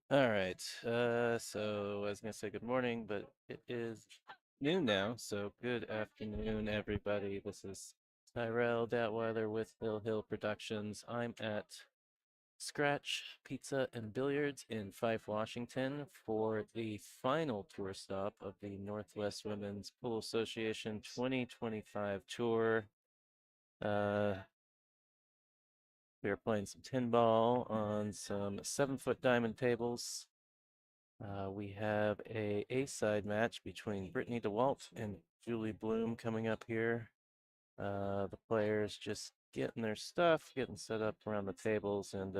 All right. So I was gonna say good morning, but it is noon now. So good afternoon, everybody. This is Tyrell Datweiler with Hill Productions. I'm at Scratch Pizza and Billiards in Fife, Washington for the final tour stop of the Northwest Women's Pool Association 2025 tour. Uh, we are playing some tin ball on some 7-foot diamond tables. We have a A-side match between Brittany Dewalt and Juli Bloom coming up here. The players just getting their stuff, getting set up around the tables, and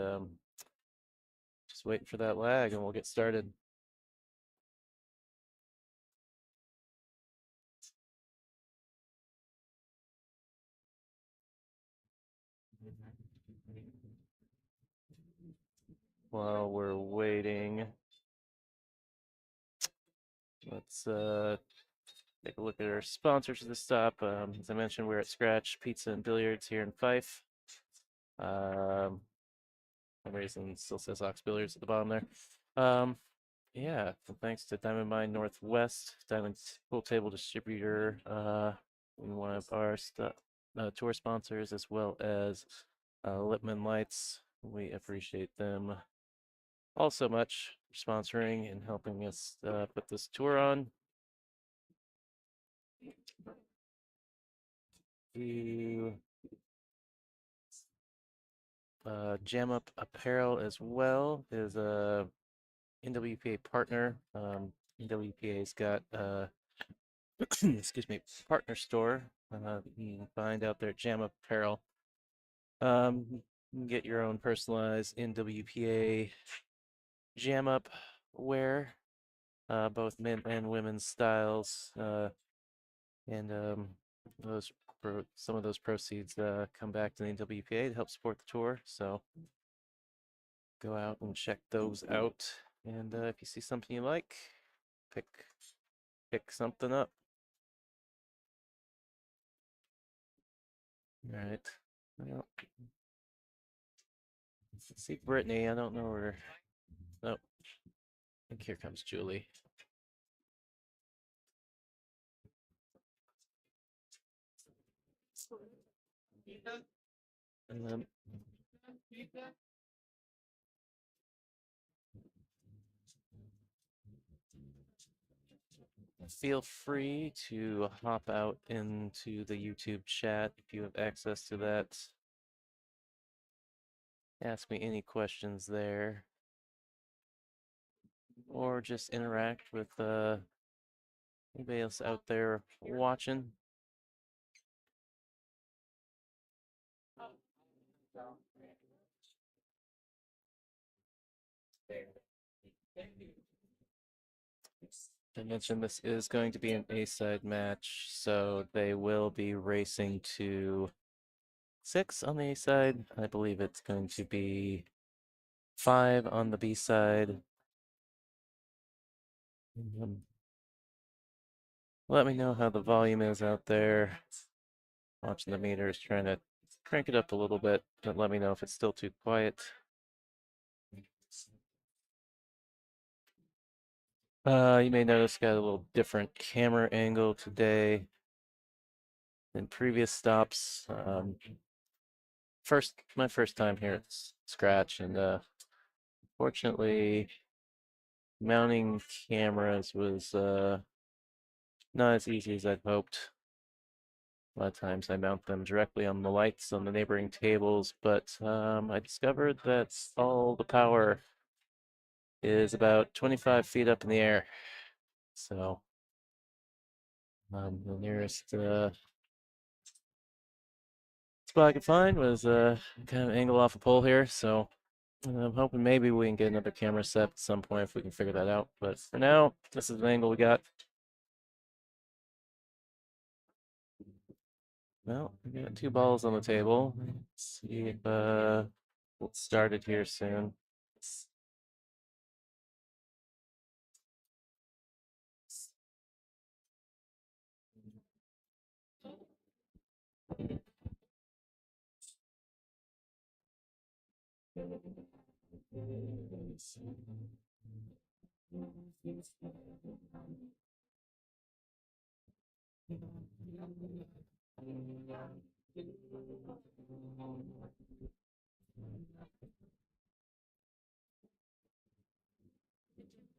just waiting for that lag, and we'll get started. While we're waiting, let's take a look at our sponsors for the stop. As I mentioned, we're at Scratch Pizza and Billiards here in Fife. For some reason, it still says Ox Billiards at the bottom there. Yeah, so thanks to Diamond Mine Northwest, Diamond Pool Table Distributor, one of our tour sponsors, as well as Lipman Lights. We appreciate them all so much for sponsoring and helping us put this tour on. To Jam Up Apparel as well is a NWPA partner. NWPA's got excuse me, partner store. You can find out there at Jam Up Apparel. You can get your own personalized NWPA Jam Up wear, both men and women's styles, and those some of those proceeds come back to the NWPA to help support the tour. So go out and check those out. And if you see something you like, pick something up. All right. Well, let's see Brittany. I don't know where. Oh, I think here comes Juli. Um, Feel free to hop out into the YouTube chat if you have access to that. Ask me any questions there, or just interact with anybody else out there watching. I mentioned this is going to be an A-side match, so they will be racing to 6 on the A side. I believe it's going to be 5 on the B side. Let me know how the volume is out there. Watching the meters, trying to crank it up a little bit, but let me know if it's still too quiet. You may notice got a little different camera angle today than previous stops. My first time here at Scratch, and fortunately, mounting cameras was not as easy as I'd hoped. A lot of times I mount them directly on the lights on the neighboring tables, but I discovered that all the power is about 25 feet up in the air. So the nearest spot I could find was kind of angle off a pole here. So I'm hoping maybe we can get another camera set at some point if we can figure that out. But for now, this is the angle we got. Well, we got 2 balls on the table. Let's see if we'll start it here soon.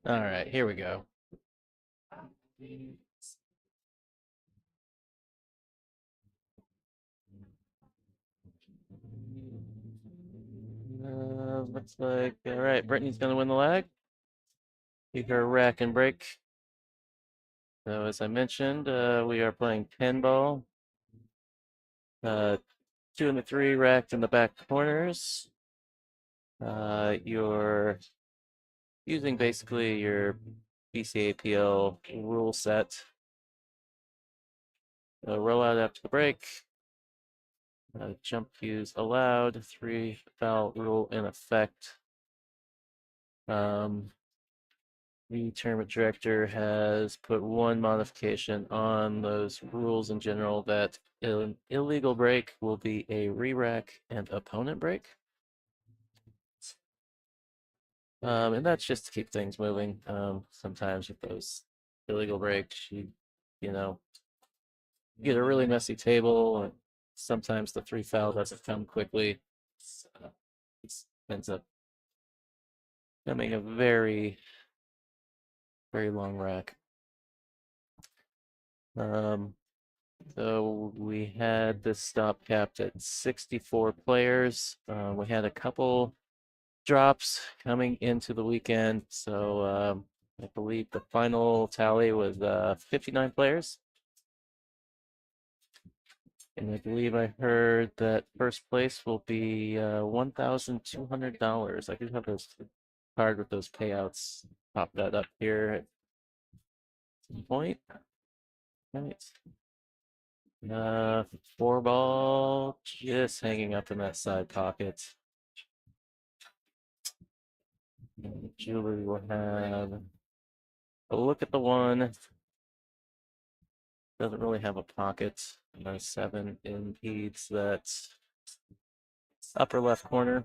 All right, here we go. Looks like, all right, Brittany's gonna win the leg. Keep her rack and break. So as I mentioned, we are playing pinball. 2 and the 3 racked in the back corners. You're using basically your BCAPL rule set. Roll out after the break. Jump cues allowed. 3 foul rule in effect. The tournament director has put one modification on those rules in general, that an illegal break will be a re-rack and opponent break. And that's just to keep things moving. Sometimes with those illegal breaks, you know, get a really messy table, and sometimes the 3 foul doesn't come quickly. It ends up becoming a very, very long rack. So we had this stop capped at 64 players. We had a couple drops coming into the weekend, so I believe the final tally was 59 players. And I believe I heard that first place will be $1,200. I do have those card with those payouts. Pop that up here at some point. Right. 4 ball just hanging up in that side pocket. And Juli will have a look at the 1. Doesn't really have a pocket. 7 impedes that upper left corner.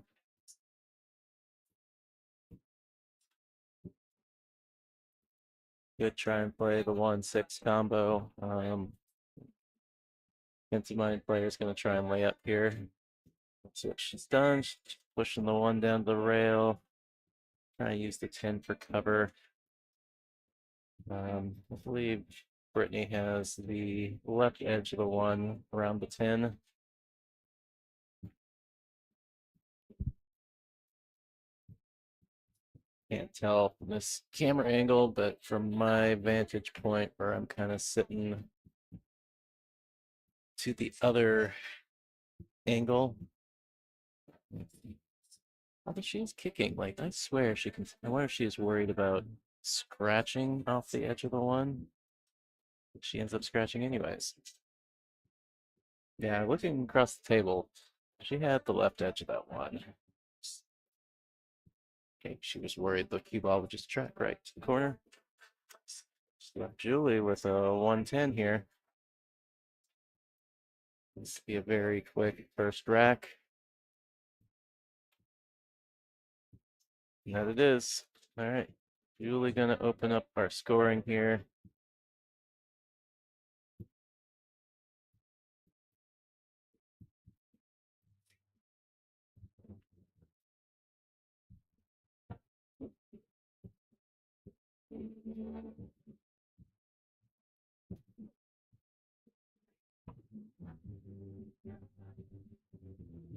Good try and play the 1-6 combo. Against mind player is going to try and lay up here. That's what she's done. She's pushing the 1 down the rail. Trying to use the 10 for cover. I believe Brittany has the left edge of the 1 around the 10. Can't tell from this camera angle, but from my vantage point where I'm kind of sitting to the other angle, although she's kicking, like I swear she can. I wonder if she is worried about scratching off the edge of the 1. She ends up scratching anyways. Yeah, looking across the table, she had the left edge of that 1. Okay, she was worried the cue ball would just track right to the corner. So Juli with a 110 here. This will be a very quick first rack. And that it is. All right, Juli gonna open up our scoring here.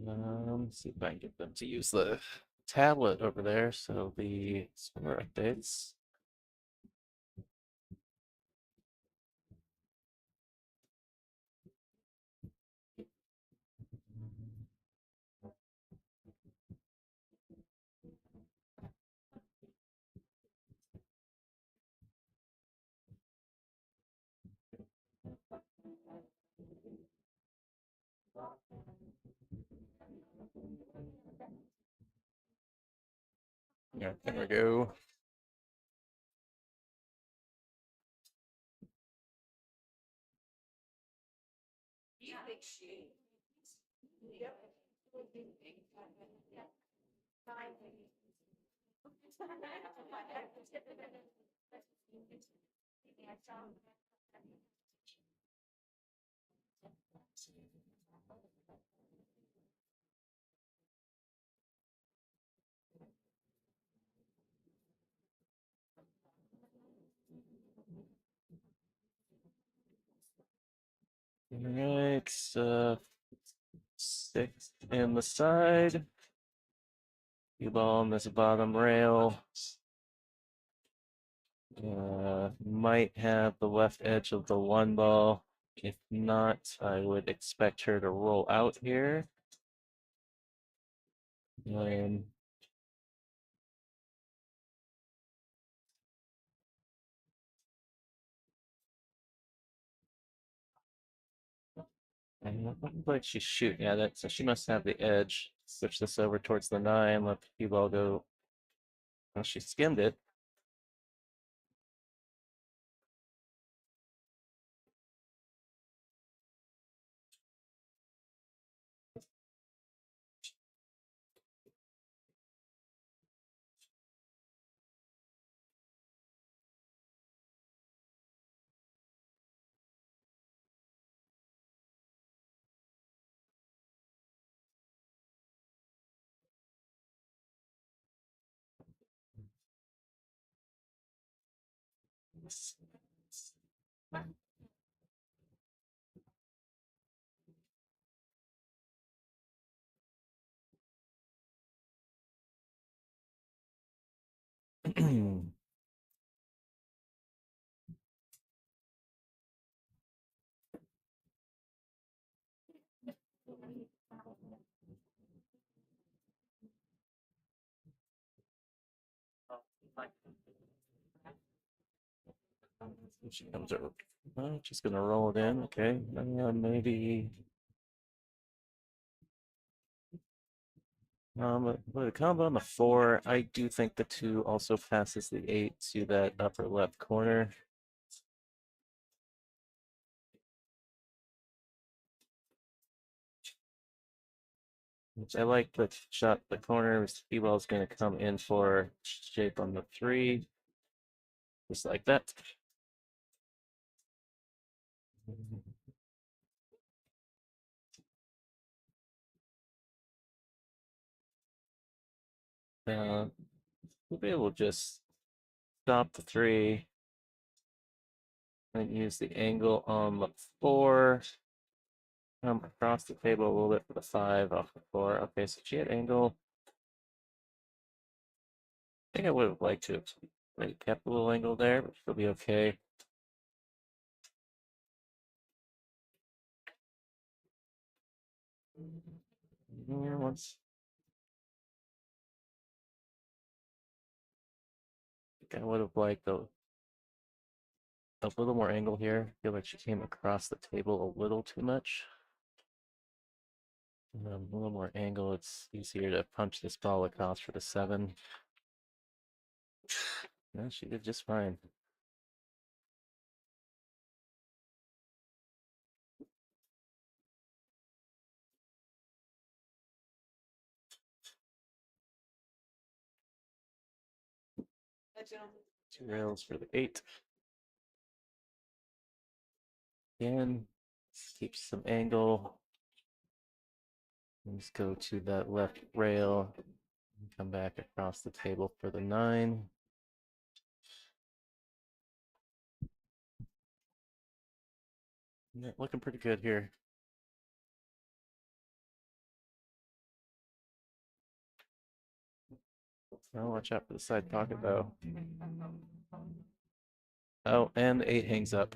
Let's see if I can get them to use the tablet over there. So the score updates. Yeah, there we go. Alright, 6 in the side. Cue ball on this bottom rail. Might have the left edge of the one ball. If not, I would expect her to roll out here. And it looks like she's shooting at it, so she must have the edge. Switch this over towards the 9, let the cue ball go. Well, she skimmed it. She comes over. She's gonna roll it in. Okay, maybe. With a combo on the 4, I do think the 2 also passes the 8 to that upper left corner. Which I like the shot the corner. Dewalt is going to come in for shape on the 3. Just like that. We'll be able to just stop the 3 and use the angle on the 4. Come across the table a little bit for the 5 off the 4. Okay, so she had angle. I think I would have liked to have maybe kept a little angle there, but she'll be okay. Once I think I would have liked a little more angle here. I feel like she came across the table a little too much. A little more angle, it's easier to punch this ball across for the 7. No, she did just fine. Two rails for the 8. Again, keep some angle. Let's go to that left rail and come back across the table for the 9. Yeah, looking pretty good here. Oh, watch out for the side pocket though. Oh, and the 8 hangs up.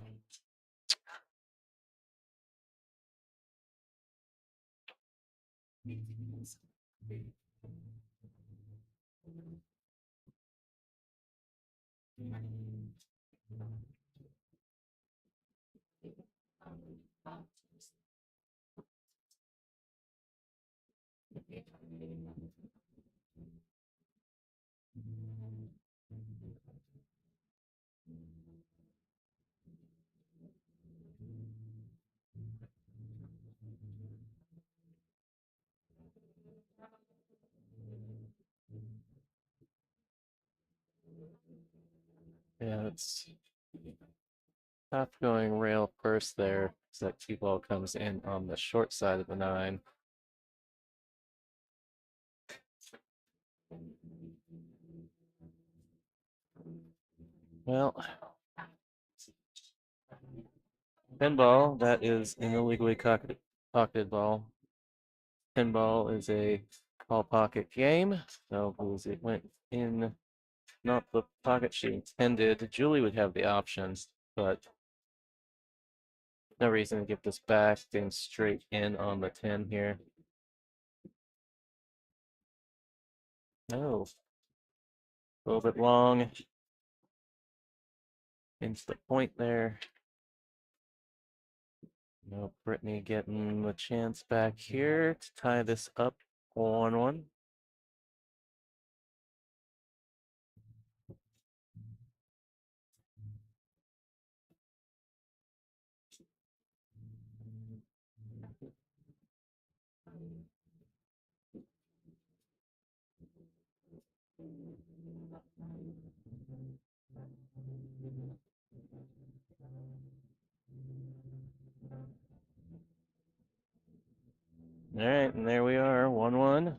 Yeah, it's tough going rail first there, so that cue ball comes in on the short side of the 9. Well, pinball, that is an illegally pocketed ball. Pinball is a call pocket game, so it went in not the pocket she intended. Juli would have the options, but no reason to give this back. Getting straight in on the 10 here. No, a little bit long into the point there. No, Brittany getting the chance back here to tie this up 1-1. All right, and there we are, 1-1.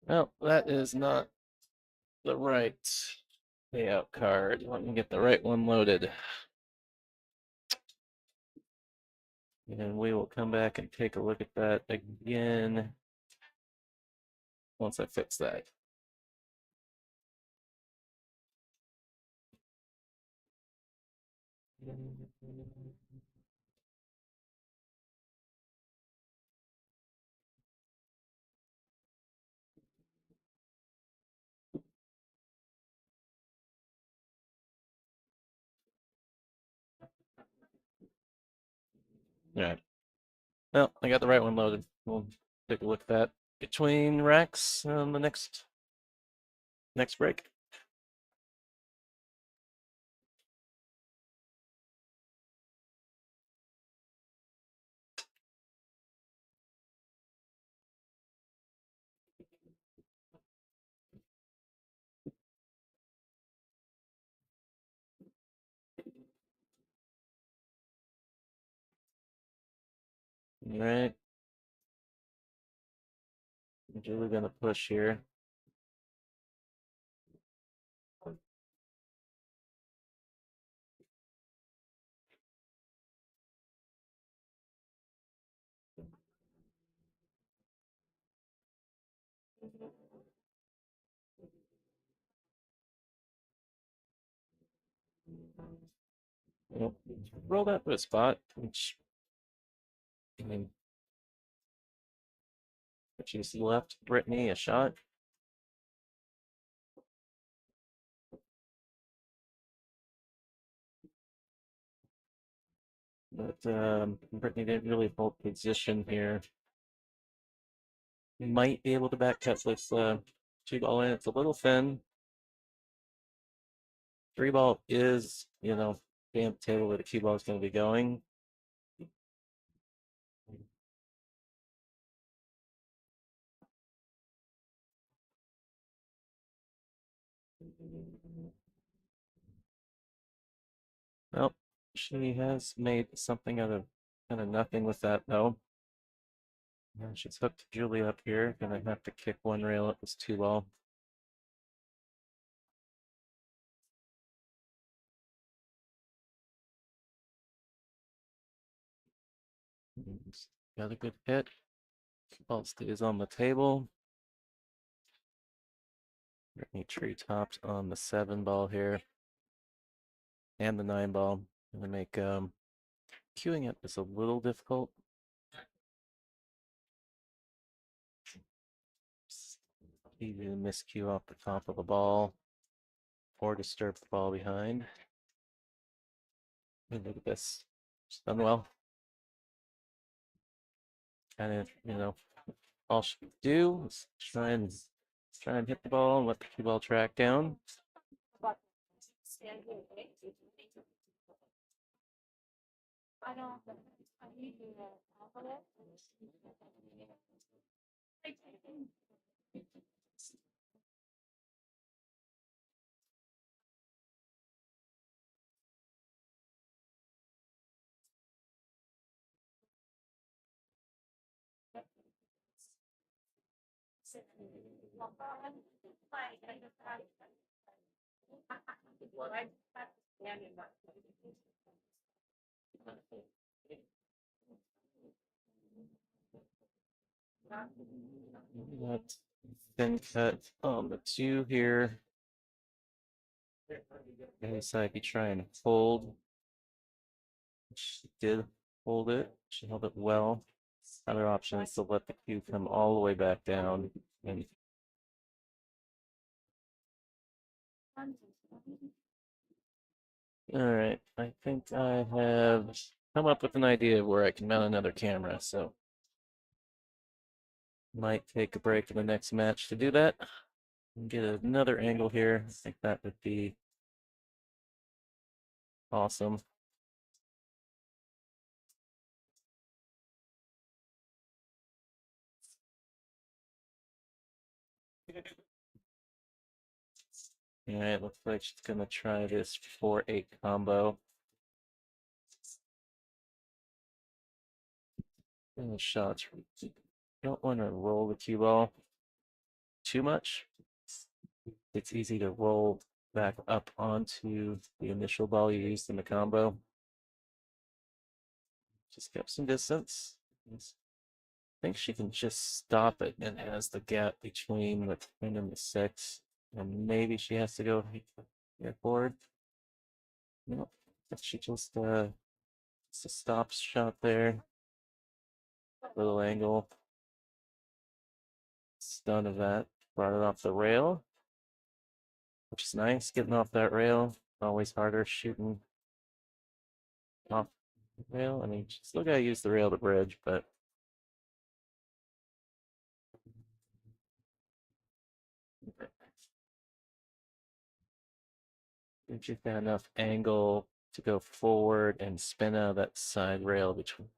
Well, that is not the right payout card. Let me get the right one loaded. And we will come back and take a look at that again once I fix that. All right. Well, I got the right one loaded. We'll take a look at that between racks on the next break. All right. Juli gonna push here. Yep. Roll that to a spot, which I mean, she's left Brittany a shot. But Brittany didn't really hold position here. Might be able to back cut this 2-ball in. It's a little thin. 3-ball is, damn table where the cue ball is going to be going. Well, she has made something out of kind of nothing with that, though. And she's hooked Juli up here. Gonna have to kick one rail at this 2-ball. Got a good hit. Ball stays on the table. Brittany tree topped on the 7-ball here. And the 9-ball. Gonna make queuing it is a little difficult. Easy to miscue off the top of the ball or disturb the ball behind. And look at this. It's done well. Kind of, all she can do is try and hit the ball and let the cue ball track down. That thin cut on the two here. And side be trying to hold. She did hold it. She held it well. Other option is to let the cue come all the way back down. And all right, I think I have come up with an idea of where I can mount another camera. So might take a break in the next match to do that. And get another angle here. I think that would be awesome. All right, looks like she's gonna try this 4-8 combo. And the shots. Don't want to roll the cue ball too much. It's easy to roll back up onto the initial ball you used in the combo. Just kept some distance. I think she can just stop it and has the gap between the 10 and the 6. And maybe she has to go get forward. No, she just it's a stop shot there. Little angle. Stun of that. Brought it off the rail, which is nice. Getting off that rail, always harder shooting off the rail. I mean, still gotta use the rail to bridge, but if you've got enough angle to go forward and spin out of that side rail between,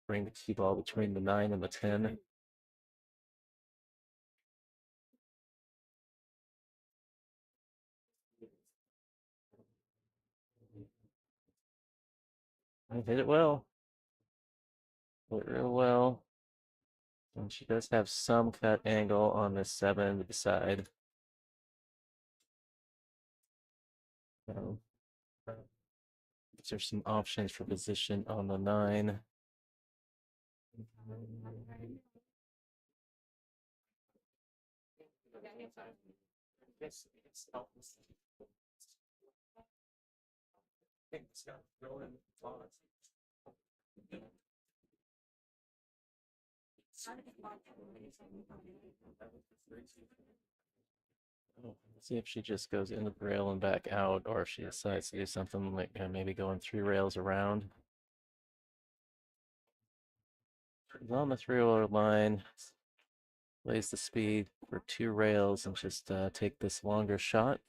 bring the cue ball between the 9 and the 10. I hit it well. Hit it real well. And she does have some cut angle on the 7 to the side. So, there's some options for position on the 9. See if she just goes into the rail and back out, or if she decides to do something like maybe going 3 rails around. She's on the 3-rail line, lays the speed for 2 rails, and just take this longer shot.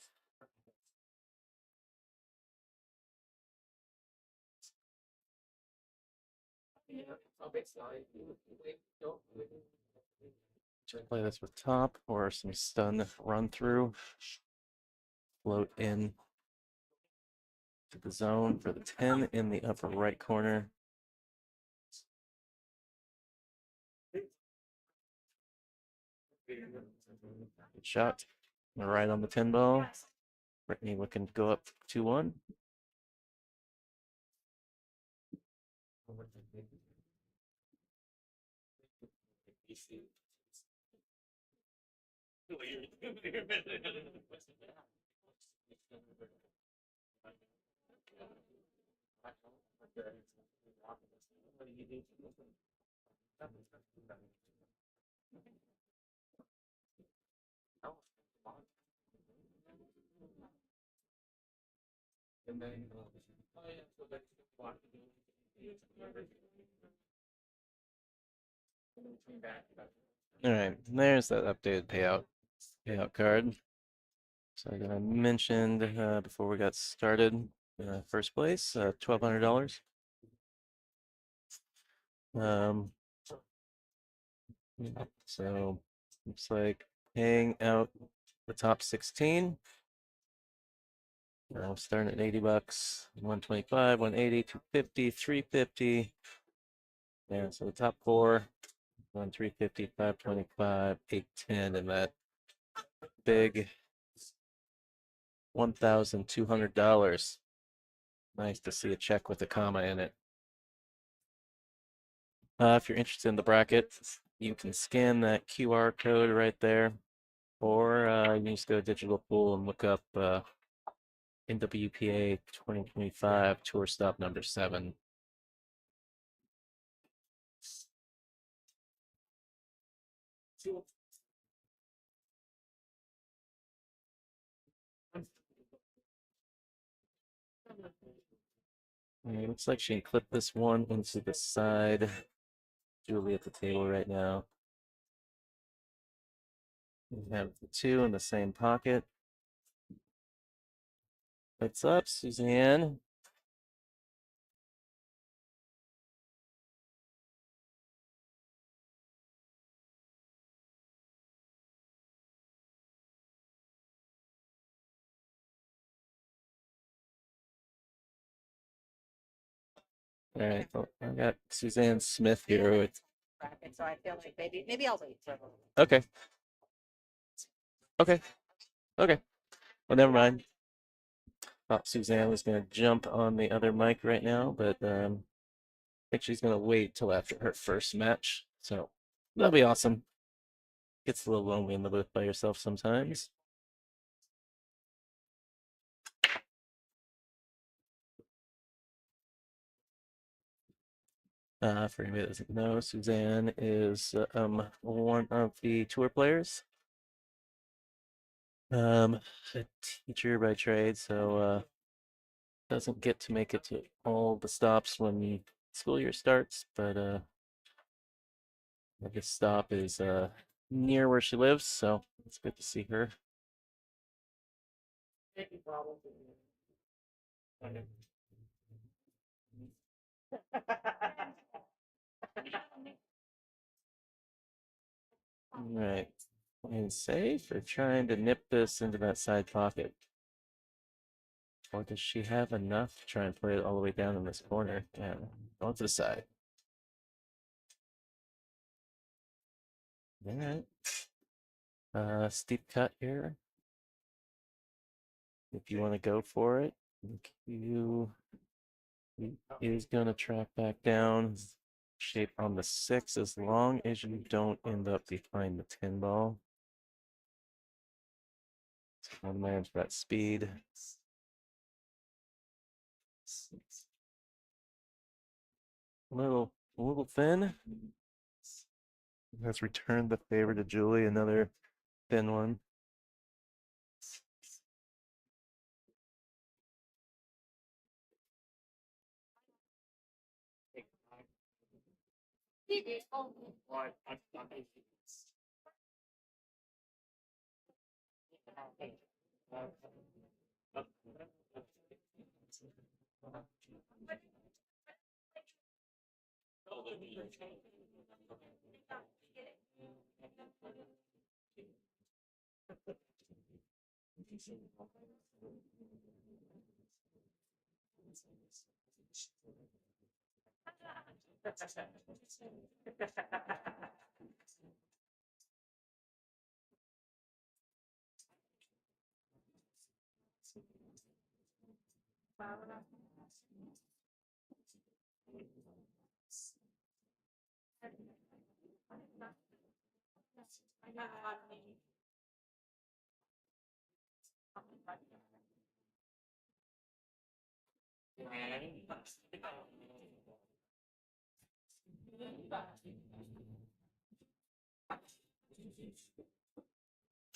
Should play this with top or some stun run through. Float in to the zone for the 10 in the upper right corner. Good shot. Right on the 10 ball. Brittany looking to go up 2-1. All right, there's that updated payout card. So like I mentioned before we got started, first place, $1,200. Um, so looks like paying out the top 16. Starting at $80, 125, 180, 250, 350. Yeah, so the top four, 350, 525, 810, and that big $1,200. Nice to see a check with a comma in it. If you're interested in the bracket, you can scan that QR code right there, or you can just go to Digital Pool and look up NWPA 2025 tour stop number 7. It looks like she can clip this one into the side. Juli at the table right now. We have the 2 in the same pocket. What's up, Suzanne? All right, well, I got Suzanne Smith here with. So I feel like maybe I'll wait for a little. Okay. Okay. Okay. Well, never mind. Thought Suzanne was gonna jump on the other mic right now, but I think she's gonna wait till after her first match. So that'll be awesome. Gets a little lonely in the booth by yourself sometimes. For anybody that doesn't know, Suzanne is one of the tour players. A teacher by trade, so doesn't get to make it to all the stops when the school year starts, but this stop is near where she lives, so it's good to see her. All right, playing safe or trying to nip this into that side pocket? Or does she have enough to try and play it all the way down in this corner? Yeah, going to the side. All right. Steep cut here. If you want to go for it, you is gonna track back down. Shape on the 6 as long as you don't end up behind the 10 ball. So one manage that speed. A little thin. Has returned the favor to Juli, another thin one.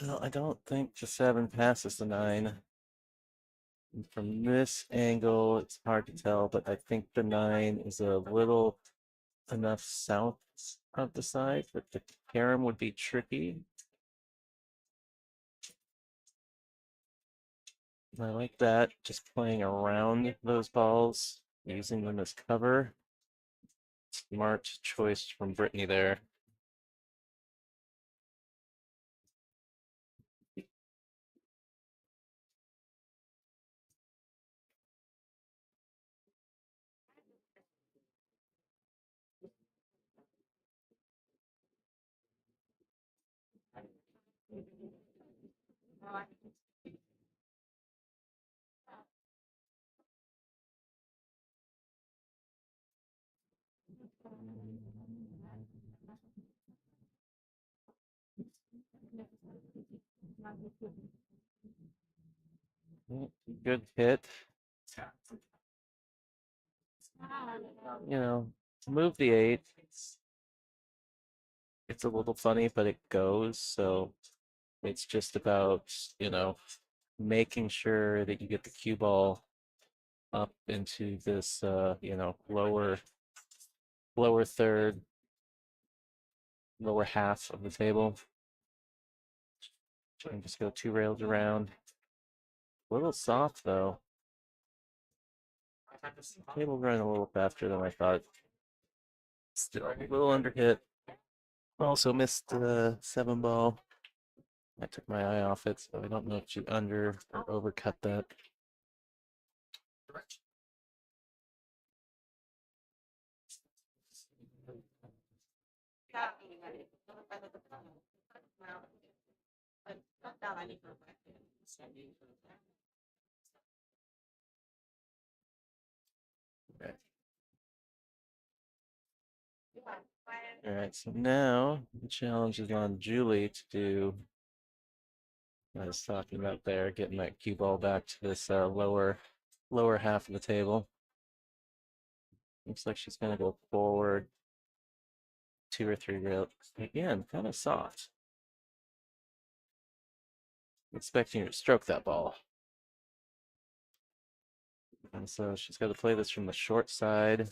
Well, I don't think the 7 passes the 9. And from this angle, it's hard to tell, but I think the 9 is a little enough south of the side that the carom would be tricky. I like that. Just playing around those balls, using them as cover. Smart choice from Brittany there. Good hit. You know, to move the 8, it's a little funny, but it goes. So it's just about, making sure that you get the cue ball up into this, lower third, lower half of the table. And just go 2 rails around. A little soft though. Table running a little faster than I thought. Still a little under hit. Also missed the 7 ball. I took my eye off it, so I don't know if she under or overcut that. Okay. All right, so now the challenge is on Julie to do. I was talking about there, getting that cue ball back to this lower half of the table. Looks like she's gonna go forward 2 or 3 rails. Again, kind of soft. Expecting her to stroke that ball. And so she's got to play this from the short side.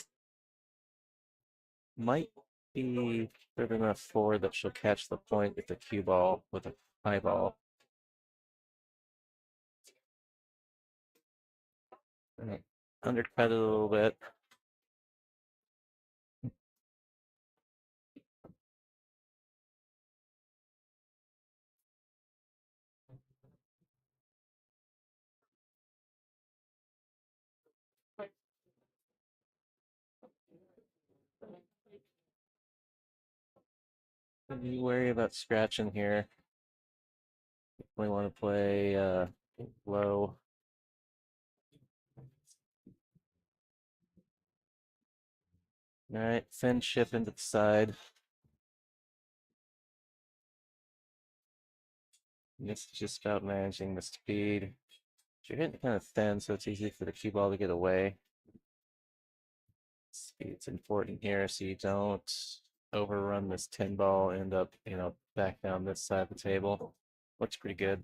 Might be good enough forward that she'll catch the point with the cue ball with a high ball. Right. Undercut it a little bit. Be wary about scratching here. We want to play low. All right, thin chip into the side. This is just about managing the speed. You're hitting kind of thin, so it's easy for the cue ball to get away. Speed's important here, so you don't overrun this 10 ball, end up, back down this side of the table. Looks pretty good.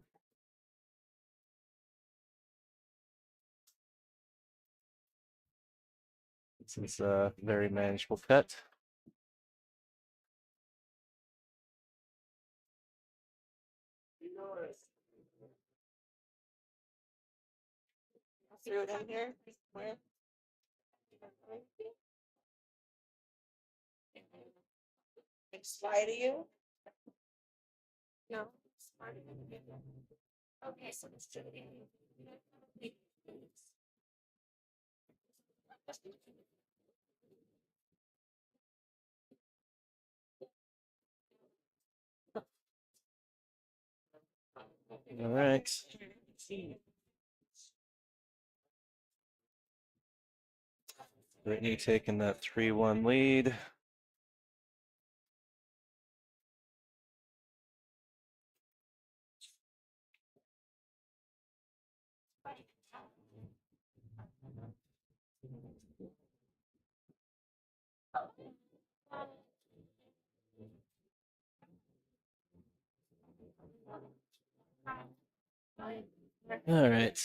This is a very manageable cut. Through it in here. Where? Slide to you? No. Okay, so let's do it again. All right. Brittany taking that 3-1 lead. All right.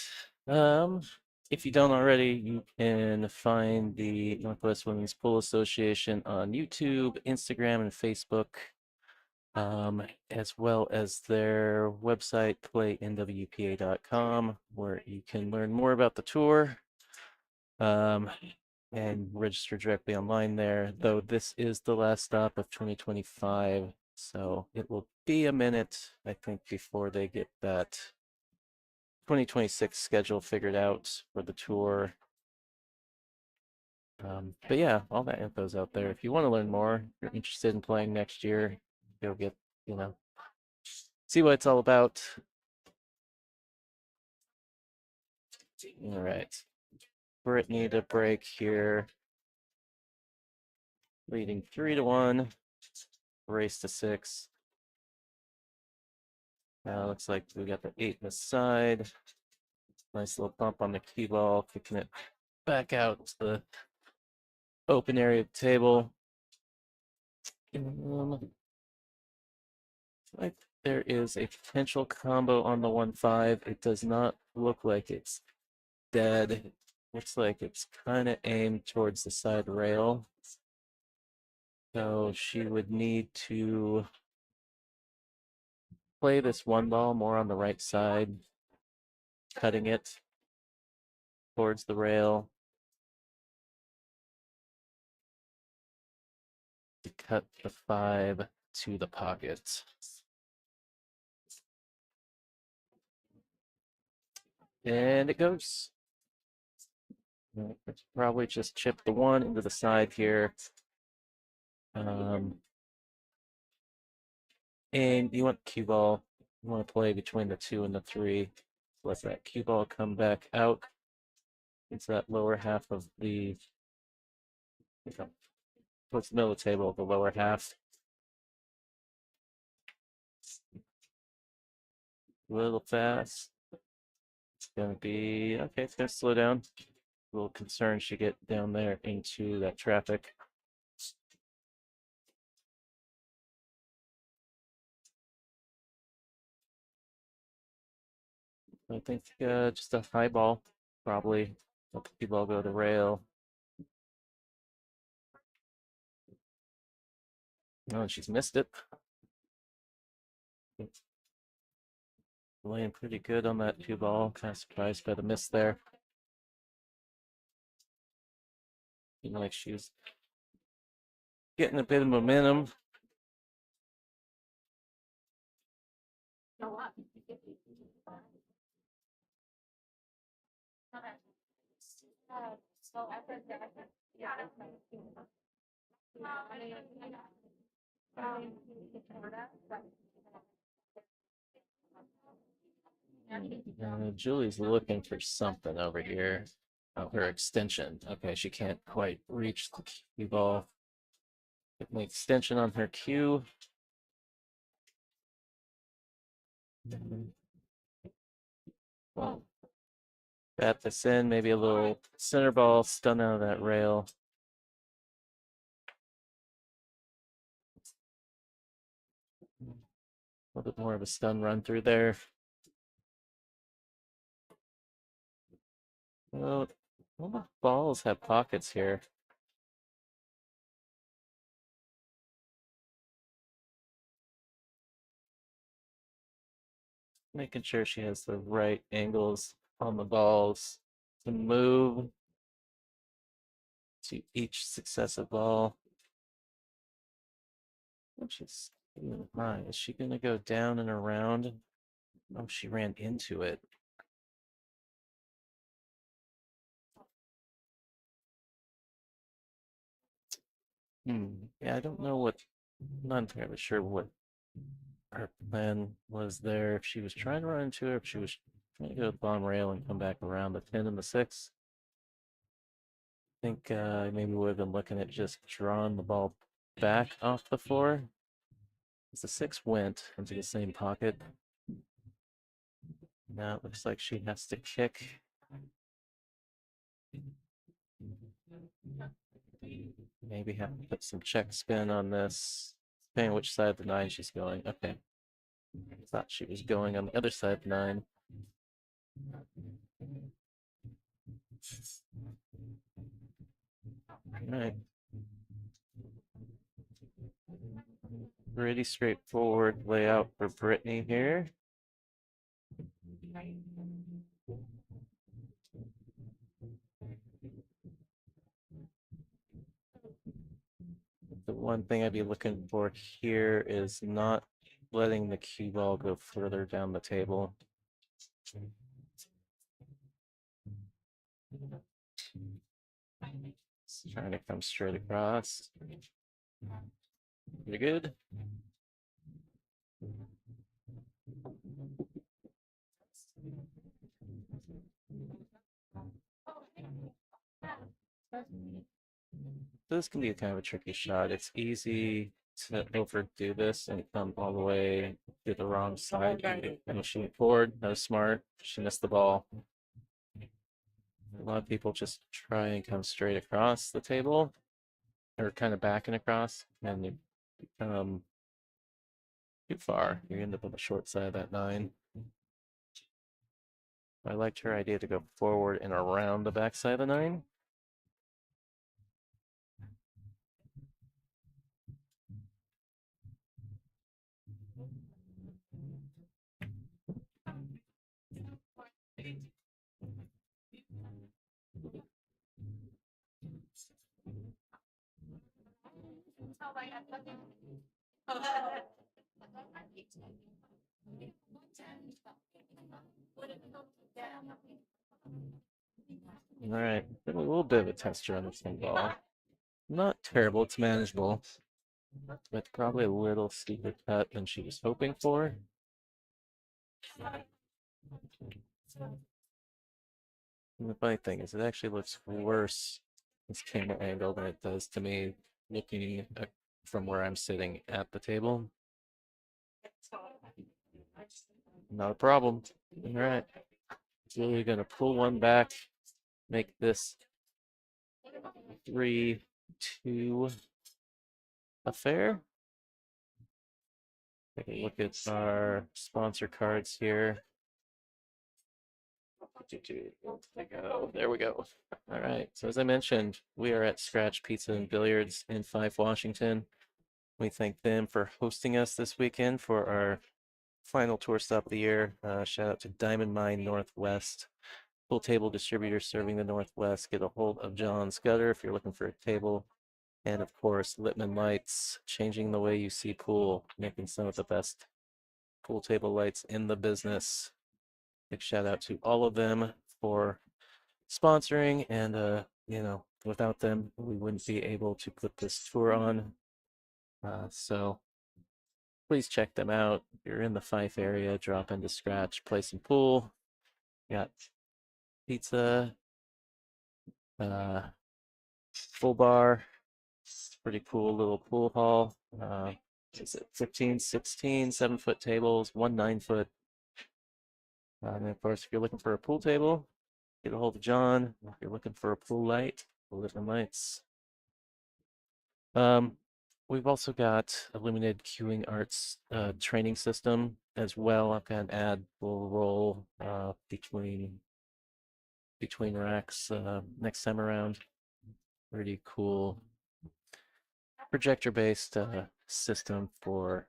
If you don't already, you can find the Northwest Women's Pool Association on YouTube, Instagram, and Facebook. as well as their website, playnwpa.com, where you can learn more about the tour and register directly online there. Though this is the last stop of 2025, so it will be a minute, I think, before they get that 2026 schedule figured out for the tour. But yeah, all that info's out there. If you want to learn more, if you're interested in playing next year, go get, see what it's all about. All right. Brittany to break here, leading 3-1, race to 6. Now looks like we got the 8 in the side. Nice little bump on the cue ball, kicking it back out to the open area of the table. Like there is a potential combo on the 1-5. It does not look like it's dead. Looks like it's kind of aimed towards the side rail. So she would need to play this one ball more on the right side, cutting it towards the rail to cut the 5 to the pocket. And it goes. It's probably just chip the 1 into the side here. And you want cue ball. You want to play between the 2 and the 3. So let that cue ball come back out. It's that lower half of the, towards the middle of the table, the lower half. A little fast. It's gonna be okay. It's gonna slow down. A little concerned she get down there into that traffic. I think just a high ball, probably. Let the cue ball go to rail. Oh, she's missed it. Laying pretty good on that cue ball. Kind of surprised by the miss there. Like she was getting a bit of momentum. Julie's looking for something over here. Oh, her extension. Okay, she can't quite reach the cue ball. Getting the extension on her cue. Well, bat this in, maybe a little center ball stun out of that rail. A little bit more of a stun run through there. Well, all the balls have pockets here. Making sure she has the right angles on the balls to move to each successive ball. She's high. Is she gonna go down and around? Oh, she ran into it. Yeah, I don't know what. I'm not entirely sure what her plan was there. If she was trying to run into it, if she was trying to go to the bottom rail and come back around the 10 and the 6. I think maybe we would have been looking at just drawing the ball back off the floor. As the 6 went into the same pocket. Now it looks like she has to kick. Maybe have to put some check spin on this, depending which side of the 9 she's going. Okay. I thought she was going on the other side of the 9. All right. Pretty straightforward layout for Brittany here. The one thing I'd be looking for here is not letting the cue ball go further down the table. Just trying to come straight across. Pretty good. This can be a kind of a tricky shot. It's easy to overdo this and come all the way to the wrong side. And she went forward. That was smart. She missed the ball. A lot of people just try and come straight across the table, or kind of backing across, and you become too far. You end up on the short side of that 9. I liked her idea to go forward and around the backside of the 9. All right, a little bit of a texture on this one ball. Not terrible, it's manageable, but probably a little steeper cut than she was hoping for. And the funny thing is, it actually looks worse this camera angle than it does to me looking from where I'm sitting at the table. Not a problem. All right, Juli gonna pull one back, make this 3-2 affair. Take a look at our sponsor cards here. There we go. All right. So as I mentioned, we are at Scratch Pizza and Billiards in Fife, Washington. We thank them for hosting us this weekend for our final tour stop of the year. Shout out to Diamond Mine Northwest, full table distributor serving the Northwest. Get a hold of John Scudder if you're looking for a table. And of course, Littman Lights, changing the way you see pool, making some of the best pool table lights in the business. Big shout out to all of them for sponsoring, and without them we wouldn't be able to put this tour on. So please check them out. If you're in the Fife area, drop into Scratch, play some pool. Got pizza, full bar, pretty cool little pool hall. Is it 15, 16, 7-foot tables, 1 9-foot. And of course, if you're looking for a pool table, get a hold of John. If you're looking for a pool light, Living Lights. We've also got Illuminated Cueing Arts training system as well. I've got an ad will roll between racks next time around. Pretty cool projector-based system for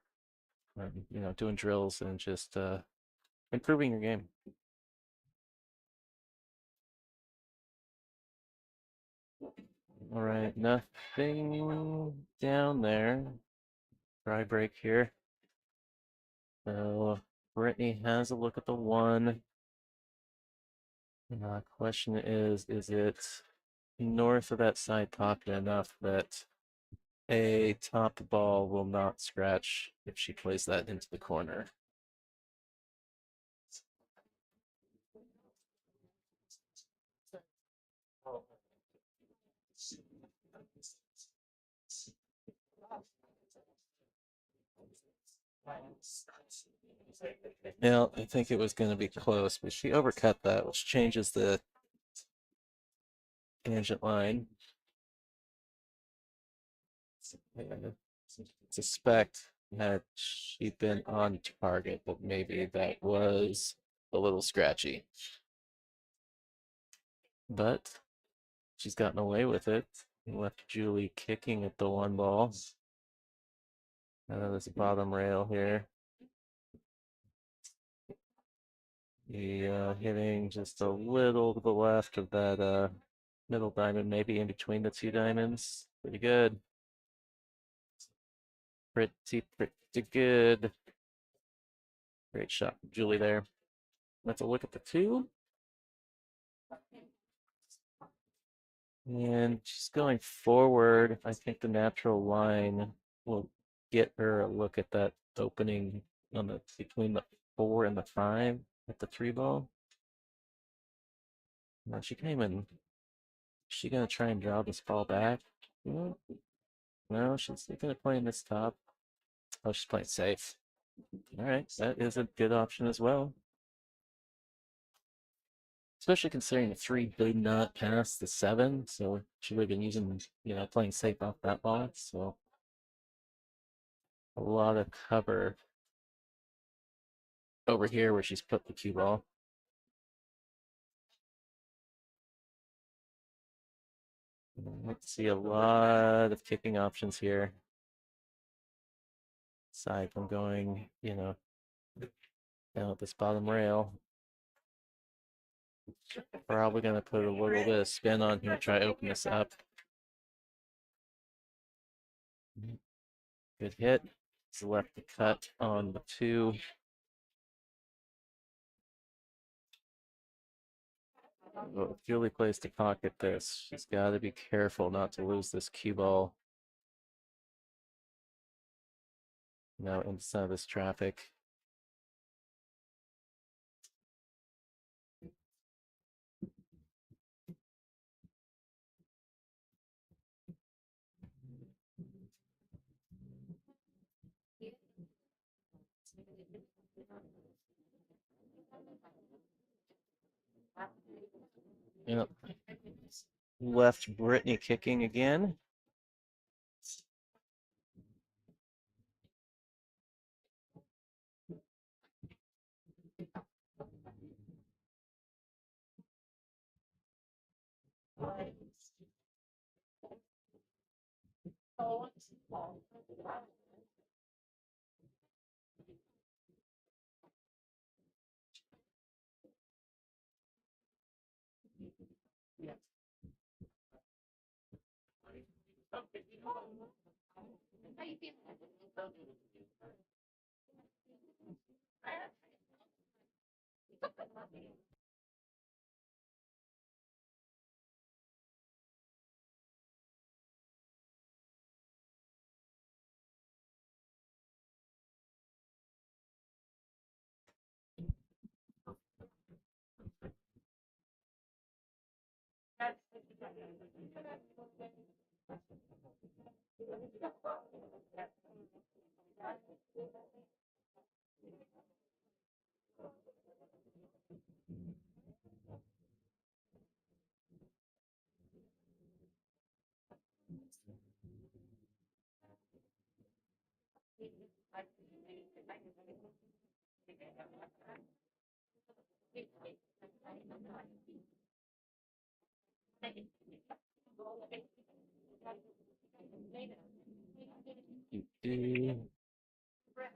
doing drills and just improving your game. All right, nothing down there. Dry break here. So Brittany has a look at the 1. Question is it north of that side pocket enough that a top ball will not scratch if she plays that into the corner? Yeah, I think it was going to be close, but she overcut that, which changes the tangent line. I suspect had she been on target, but maybe that was a little scratchy. But she's gotten away with it. Left Juli kicking at the 1 ball. this bottom rail here. Hitting just a little to the left of that middle diamond, maybe in between the two diamonds. Pretty good. Pretty good. Great shot from Juli there. Let's look at the two. And she's going forward. I think the natural line will get her a look at that opening on the between the 4 and the 5 at the 3 ball. Now she came in. Is she gonna try and draw this ball back? No, she's gonna play in this top. Oh, she's playing safe. All right, that is a good option as well. Especially considering the 3 did not pass the 7, so she would have been using, playing safe off that ball. So a lot of cover over here where she's put the cue ball. Let's see a lot of kicking options here. Aside from going, down at this bottom rail. Probably going to put a little bit of spin on here, try to open this up. Good hit. It's left the cut on the 2. Well, if Juli plays to pocket this, she's got to be careful not to lose this cue ball. Now inside this traffic. Yep. Left Brittany kicking again.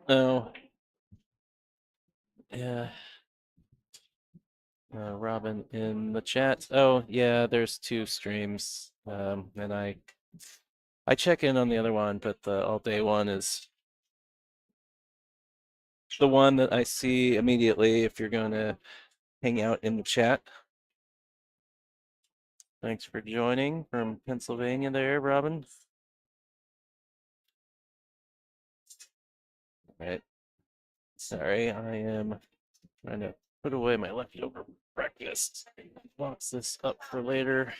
No. Yeah. Robin in the chat. Oh, yeah, there's 2 streams. And I check in on the other one, but the all day one is the one that I see immediately if you're going to hang out in the chat. Thanks for joining from Pennsylvania there, Robin. All right. Sorry, I am trying to put away my leftover breakfast. Box this up for later.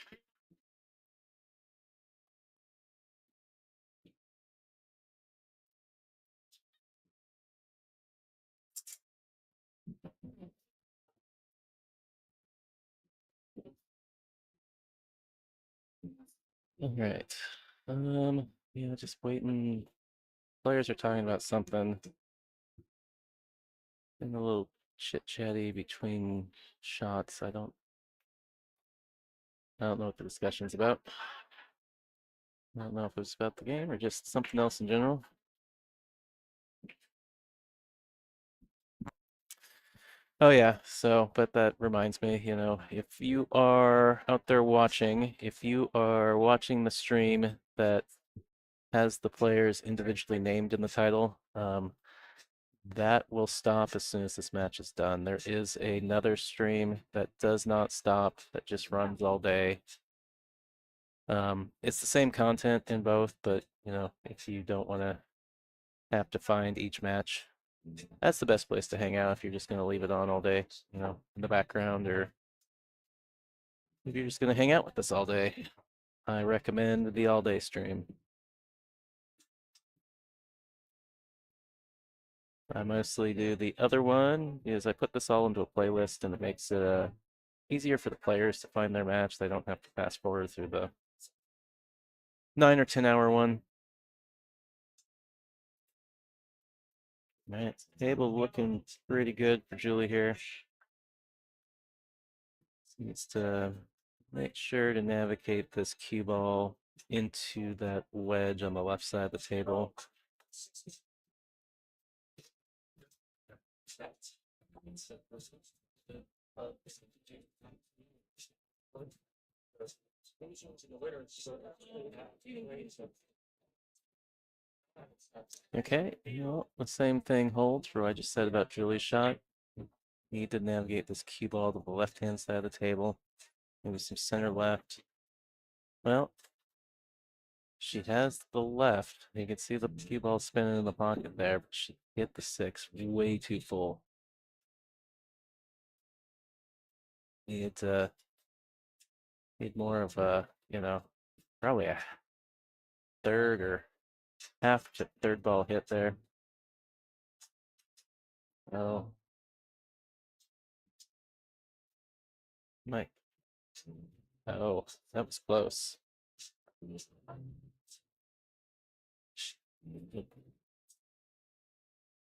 All right. Yeah, just waiting. Players are talking about something. And a little chit-chatty between shots. I don't know what the discussion's about. I don't know if it's about the game or just something else in general. Oh yeah, so but that reminds me, if you are out there watching, if you are watching the stream that has the players individually named in the title, that will stop as soon as this match is done. There is another stream that does not stop, that just runs all day. It's the same content in both, but if you don't want to have to find each match, that's the best place to hang out if you're just going to leave it on all day, in the background, or if you're just going to hang out with us all day. I recommend the all day stream. I mostly do the other one is I put this all into a playlist and it makes it easier for the players to find their match. They don't have to fast forward through the 9 or 10 hour one. All right, table looking pretty good for Julie here. Needs to make sure to navigate this cue ball into that wedge on the left side of the table. Okay, the same thing holds for what I just said about Julie's shot. Need to navigate this cue ball to the left-hand side of the table. Maybe some center left. Well, she has the left. You can see the cue ball spinning in the pocket there, but she hit the six way too full. Need more of a, probably a third or half to third ball hit there. Oh, Mike. Oh, that was close.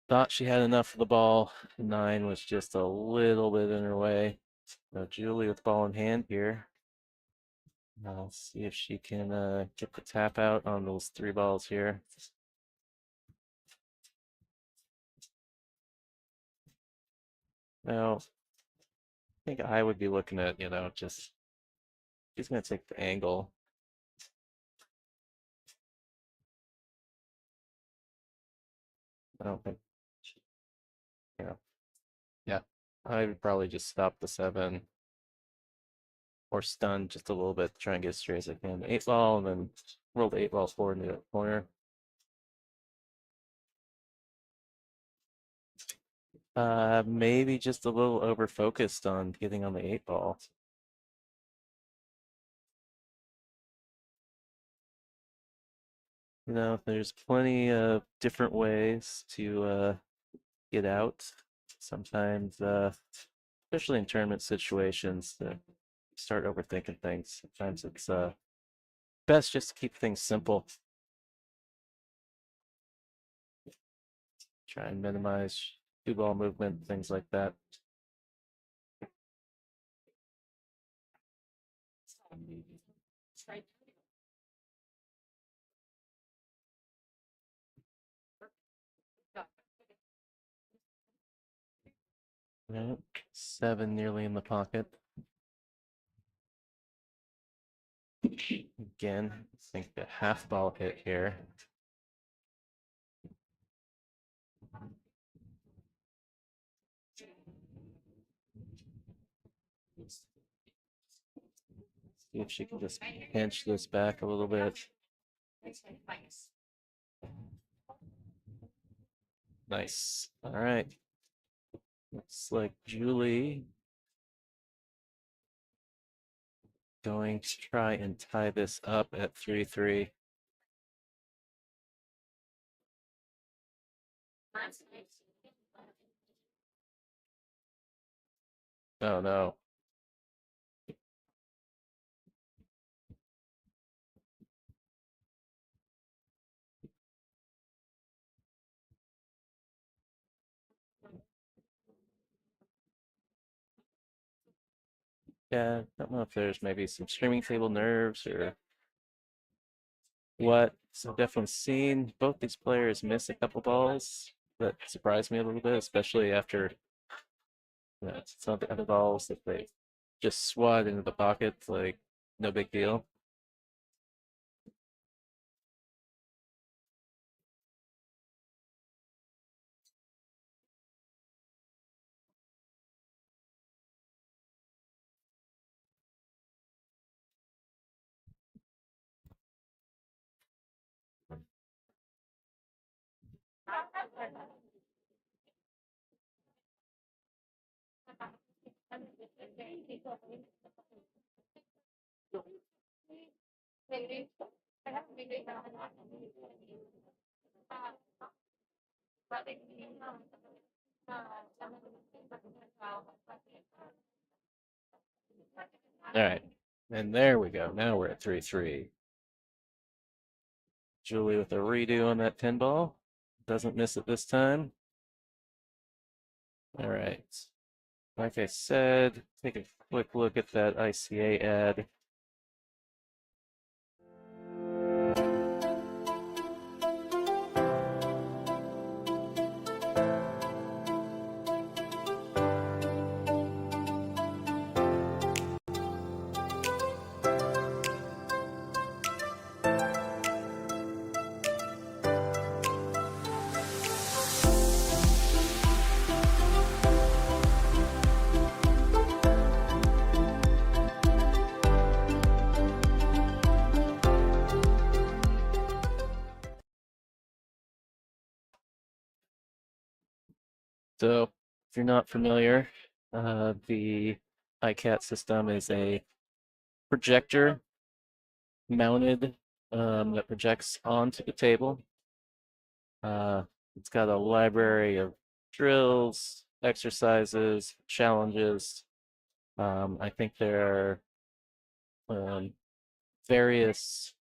Thought she had enough of the ball. 9 was just a little bit in her way. Now Julie with ball in hand here. I'll see if she can get the tap out on those 3 balls here. Now, I think I would be looking at, just she's going to take the angle. I don't think, yeah. I would probably just stop the 7 or stun just a little bit to try and get as straight as I can. 8 ball and then roll the 8 balls forward into the corner. Maybe just a little over focused on getting on the 8 ball. There's plenty of different ways to get out. Sometimes, especially in tournament situations, start overthinking things. Sometimes it's best just to keep things simple. Try and minimize cue ball movement, things like that. Right. 7 nearly in the pocket. Again, I think the half ball hit here. See if she can just pinch this back a little bit. Nice. All right. Looks like Julie going to try and tie this up at 3-3. Oh no. Yeah, I don't know if there's maybe some streaming table nerves or what. So definitely seen both these players miss a couple balls that surprised me a little bit, especially after Yeah, it's not the other balls that they just swat into the pockets, like no big deal. All right, and there we go. Now we're at 3-3. Juli with a redo on that 10 ball. Doesn't miss it this time. All right. Like I said, take a quick look at that ICA ad. So, if you're not familiar, the iCat system is a projector mounted that projects onto the table. Uh, it's got a library of drills, exercises, challenges. I think there are various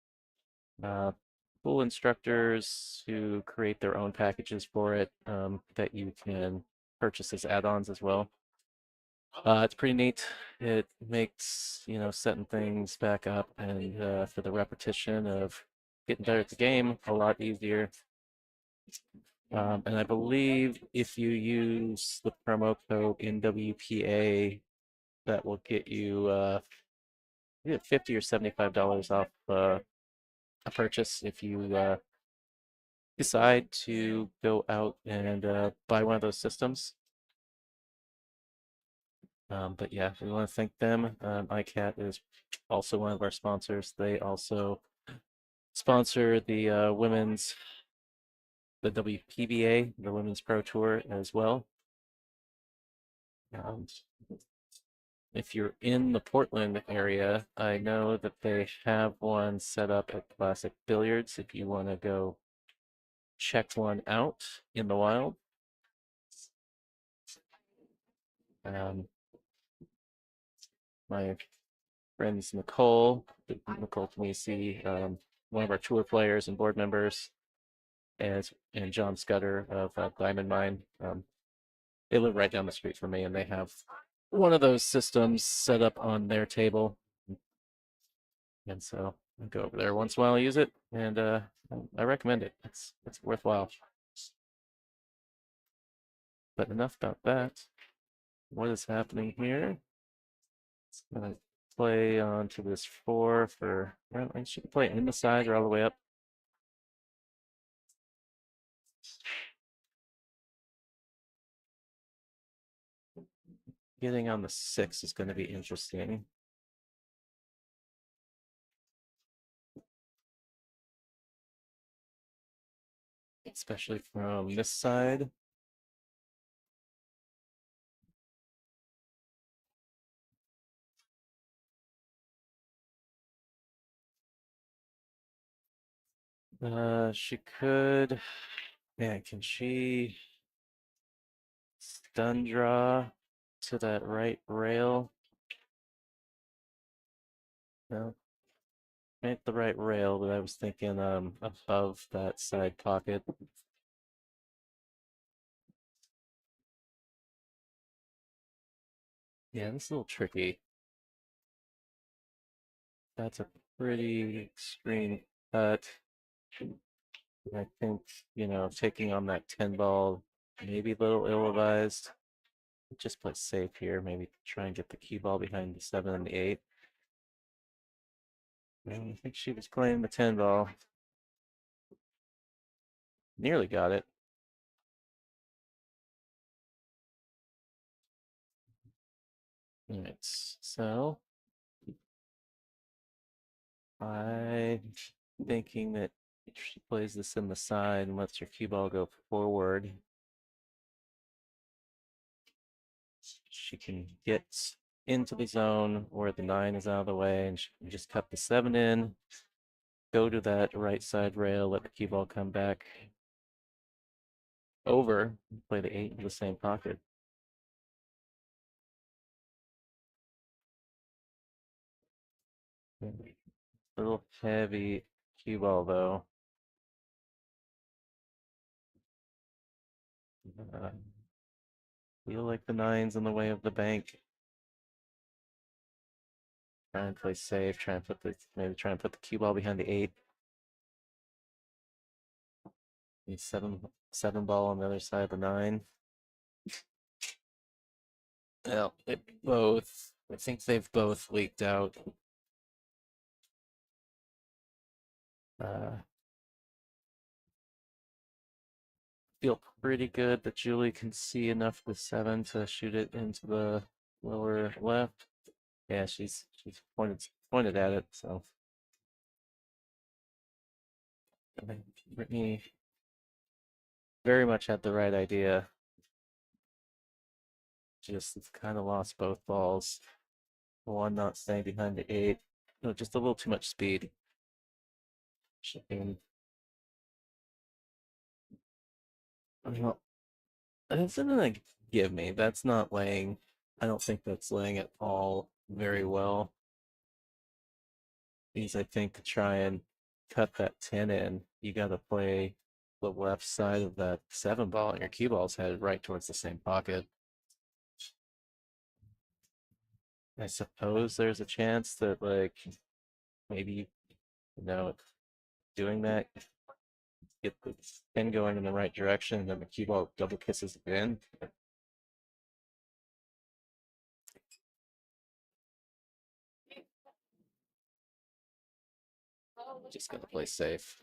uh, pool instructors who create their own packages for it that you can purchase as add-ons as well. It's pretty neat. It makes, setting things back up and for the repetition of getting better at the game a lot easier. And I believe if you use the promo code NWPA, that will get you either $50 or $75 off a purchase if you decide to go out and buy one of those systems. But yeah, we want to thank them. iCat is also one of our sponsors. They also sponsor the the WPBA, the Women's Pro Tour as well. Um, if you're in the Portland area, I know that they have one set up at Classic Billiards if you want to go check one out in the wild. Um, my friends Nicole Tennessee, one of our tour players and board members, and John Scudder of Diamond Mine. They live right down the street from me, and they have one of those systems set up on their table, and so I go over there once in a while, use it, and I recommend it. It's worthwhile. But enough about that. What is happening here? It's gonna play onto this 4 for. Well, I should play it in the side or all the way up. Getting on the 6 is going to be interesting. Especially from this side. She could. Yeah, can she stun draw to that right rail? No, ain't the right rail, but I was thinking above that side pocket. Yeah, this is a little tricky. That's a pretty extreme cut. I think, taking on that 10 ball, maybe a little ill-advised. Just play safe here. Maybe try and get the cue ball behind the 7 and the 8. I think she was playing the 10 ball. Nearly got it. All right, so I'm thinking that if she plays this in the side and lets her cue ball go forward, she can get into the zone where the 9 is out of the way, and she can just cut the 7 in, go to that right side rail, let the cue ball come back over, play the 8 in the same pocket. A little heavy cue ball though. Uh, feel like the 9's in the way of the bank. Try and play safe. Try and put the cue ball behind the 8. The 7 ball on the other side of the 9. Well, I think they've both leaked out. Feel pretty good that Juli can see enough of the 7 to shoot it into the lower left. Yeah, she's pointed at it, so I think Brittany very much had the right idea. Just kind of lost both balls. One not staying behind the 8. No, just a little too much speed. Shipping. Well, that's something like give me. That's not laying. I don't think that's laying at all very well. Because I think to try and cut that 10 in, you got to play the left side of that 7 ball, and your cue ball's headed right towards the same pocket. I suppose there's a chance that, like, maybe, doing that, get the 10 going in the right direction, and then the cue ball double kisses it in. Just gonna play safe.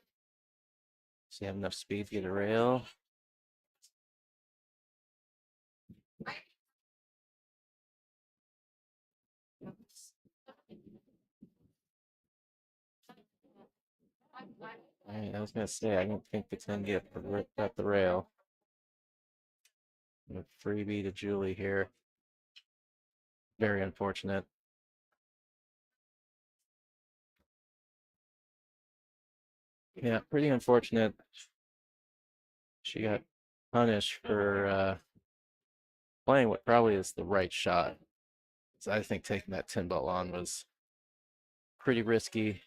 So you have enough speed to get a rail. I was gonna say I don't think the 10 get ripped at the rail. A freebie to Juli here. Very unfortunate. Yeah, pretty unfortunate. She got punished for playing what probably is the right shot. So I think taking that 10 ball on was pretty risky.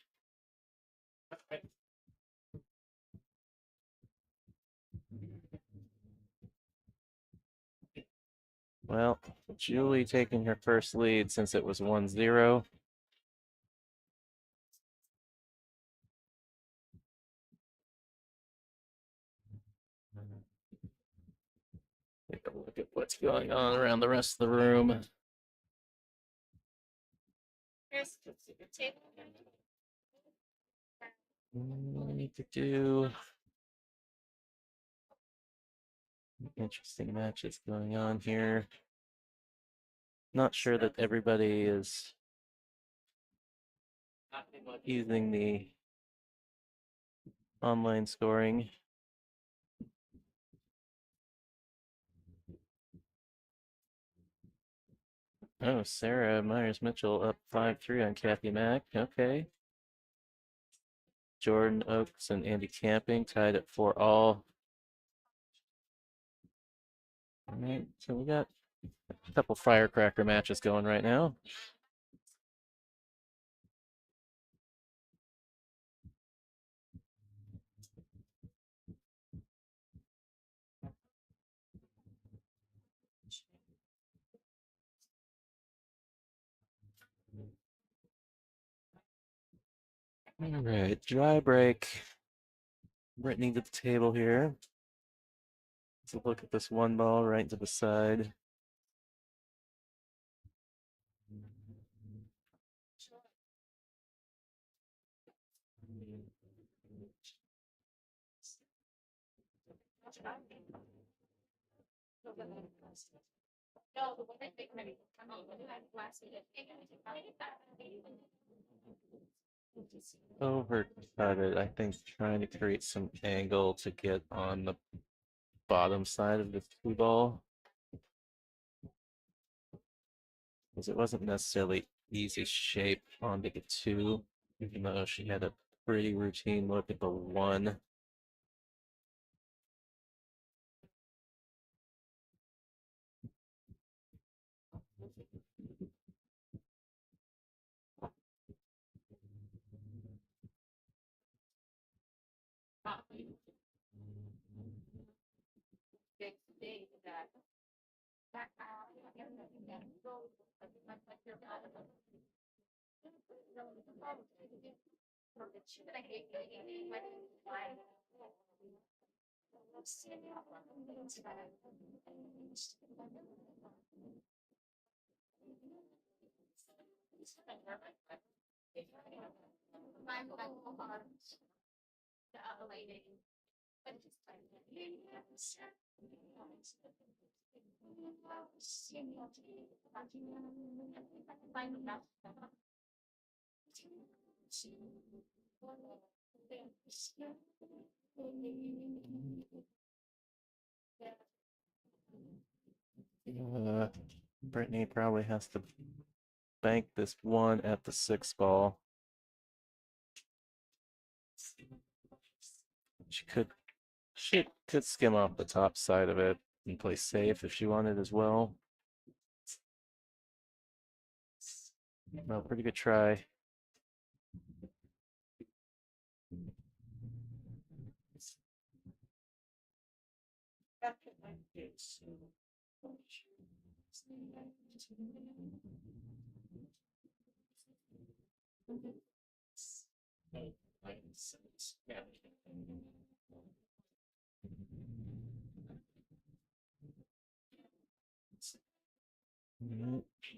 Well, Juli taking her first lead since it was 1-0. Take a look at what's going on around the rest of the room. I need to do interesting matches going on here. Not sure that everybody is using the online scoring. Oh, Sarah Myers-Mitchell up 5-3 on Kathy Mack. Okay. Jordan Oaks and Andy Camping tied at 4-all. All right, so we got a couple firecracker matches going right now. All right, dry break. Brittany to the table here. Let's look at this 1 ball right to the side. Overcut it, I think, trying to create some angle to get on the bottom side of the cue ball. Because it wasn't necessarily easy shape on the two, even though she had a pretty routine look at the one. Brittany probably has to bank this one at the 6 ball. She could skim off the top side of it and play safe if she wanted as well. Well, pretty good try.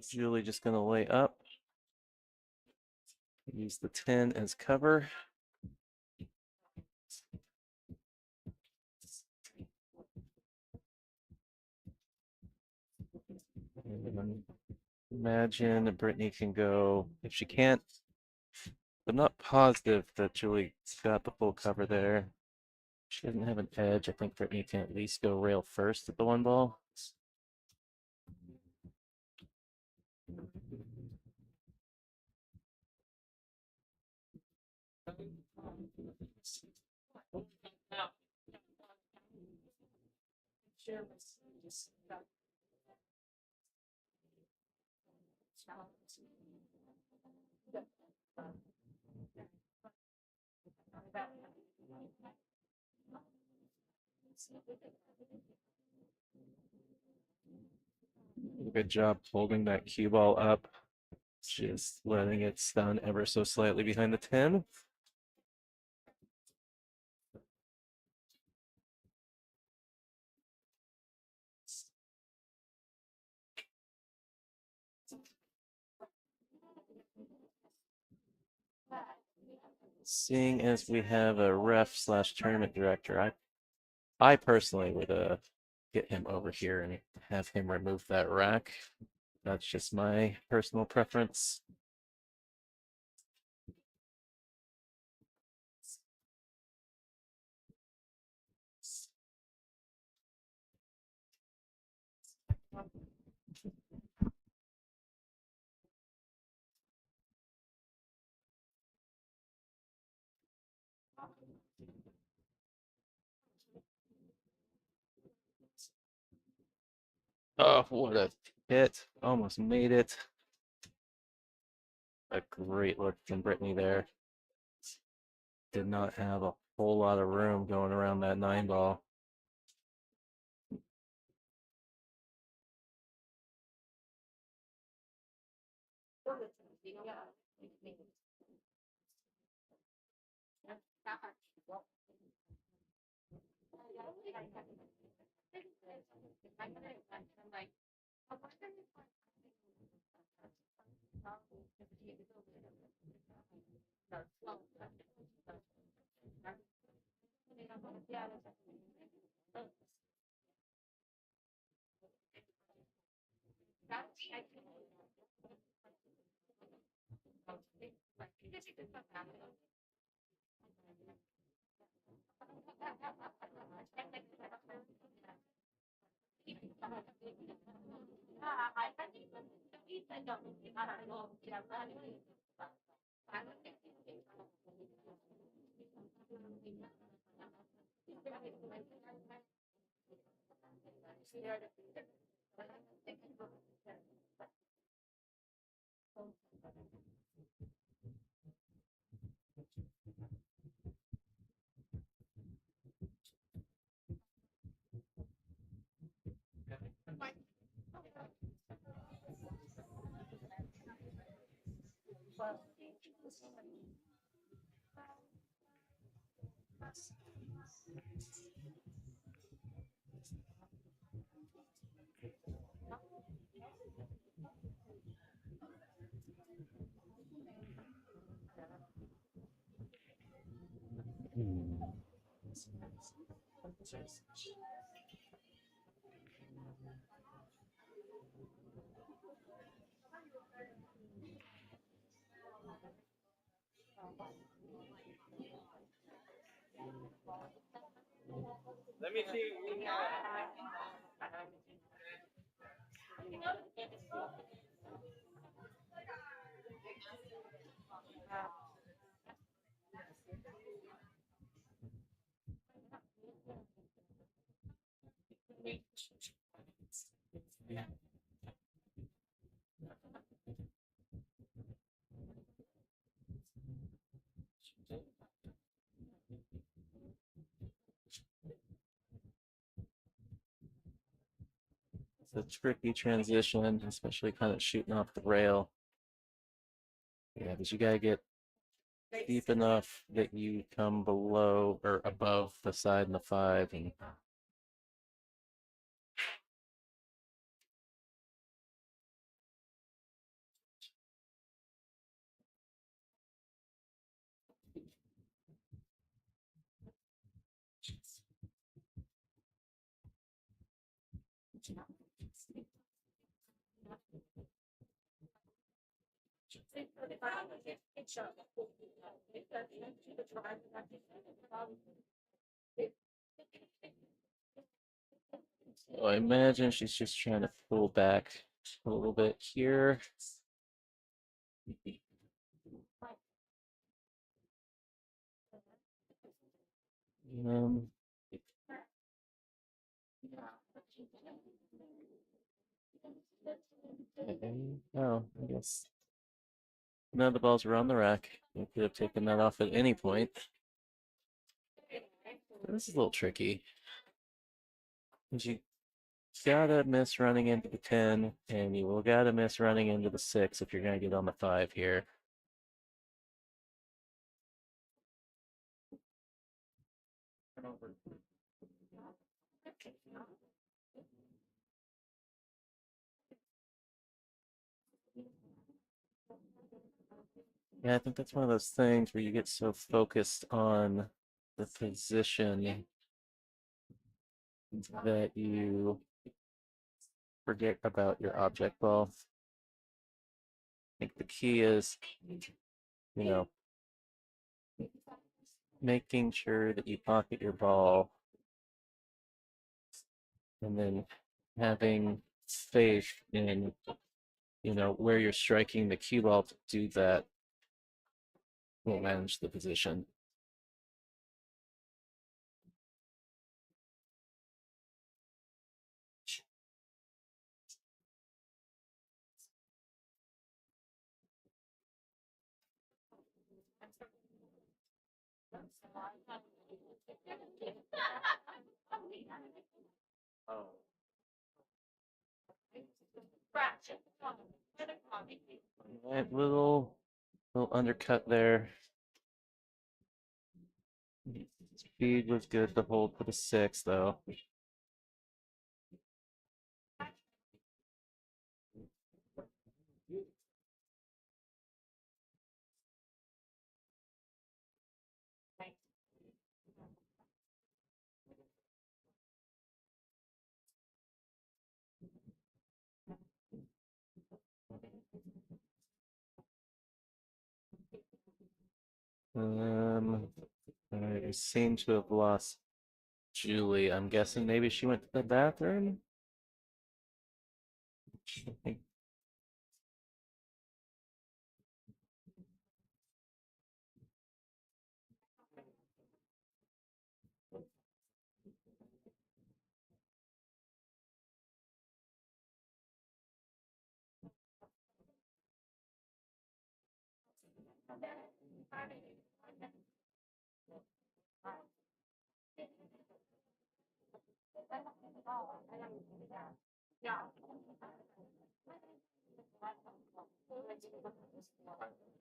Juli just gonna lay up. Use the 10 as cover. Imagine Brittany can go, if she can't, I'm not positive that Julie got the full cover there. She doesn't have an edge. I think Brittany can at least go rail first at the 1 ball. Good job holding that cue ball up. Just letting it stun ever so slightly behind the 10. Seeing as we have a ref slash tournament director, I personally would get him over here and have him remove that rack. That's just my personal preference. Oh, what a hit. Almost made it. A great look from Brittany there. Did not have a whole lot of room going around that 9 ball. Let me see. It's a tricky transition, especially kind of shooting off the rail. Yeah, but you gotta get deep enough that you come below or above the side in the 5 and so I imagine she's just trying to pull back a little bit here. Um, oh, I guess none of the balls were on the rack. You could have taken that off at any point. This is a little tricky. 'Cause you gotta miss running into the 10, and you will gotta miss running into the 6 if you're gonna get on the 5 here. Yeah, I think that's one of those things where you get so focused on the position that you forget about your object ball. I think the key is, you know, making sure that you pocket your ball and then having faith in, where you're striking the cue ball to do that will manage the position. Right, little undercut there. Speed was good to hold for the 6, though. I seem to have lost Julie. I'm guessing maybe she went to the bathroom. I think.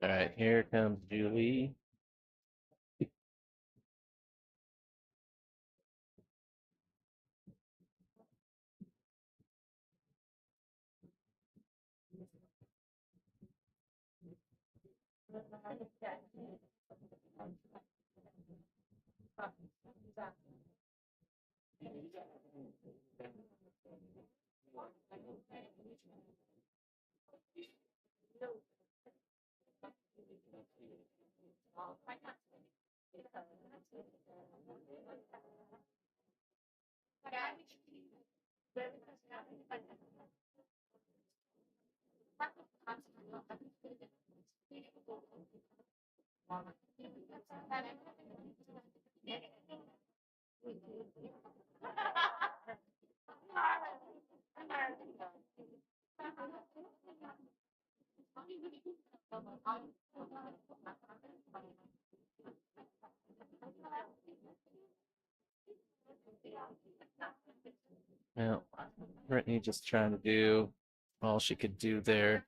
All right, here comes Julie. Well, Brittany just trying to do all she could do there.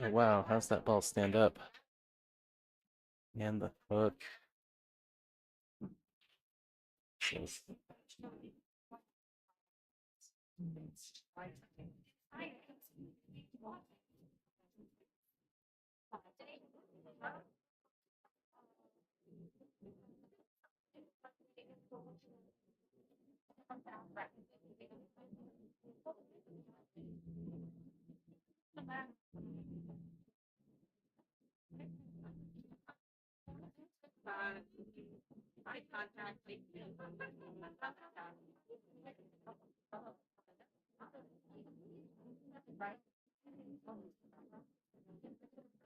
Oh, wow, how's that ball stand up? And the hook.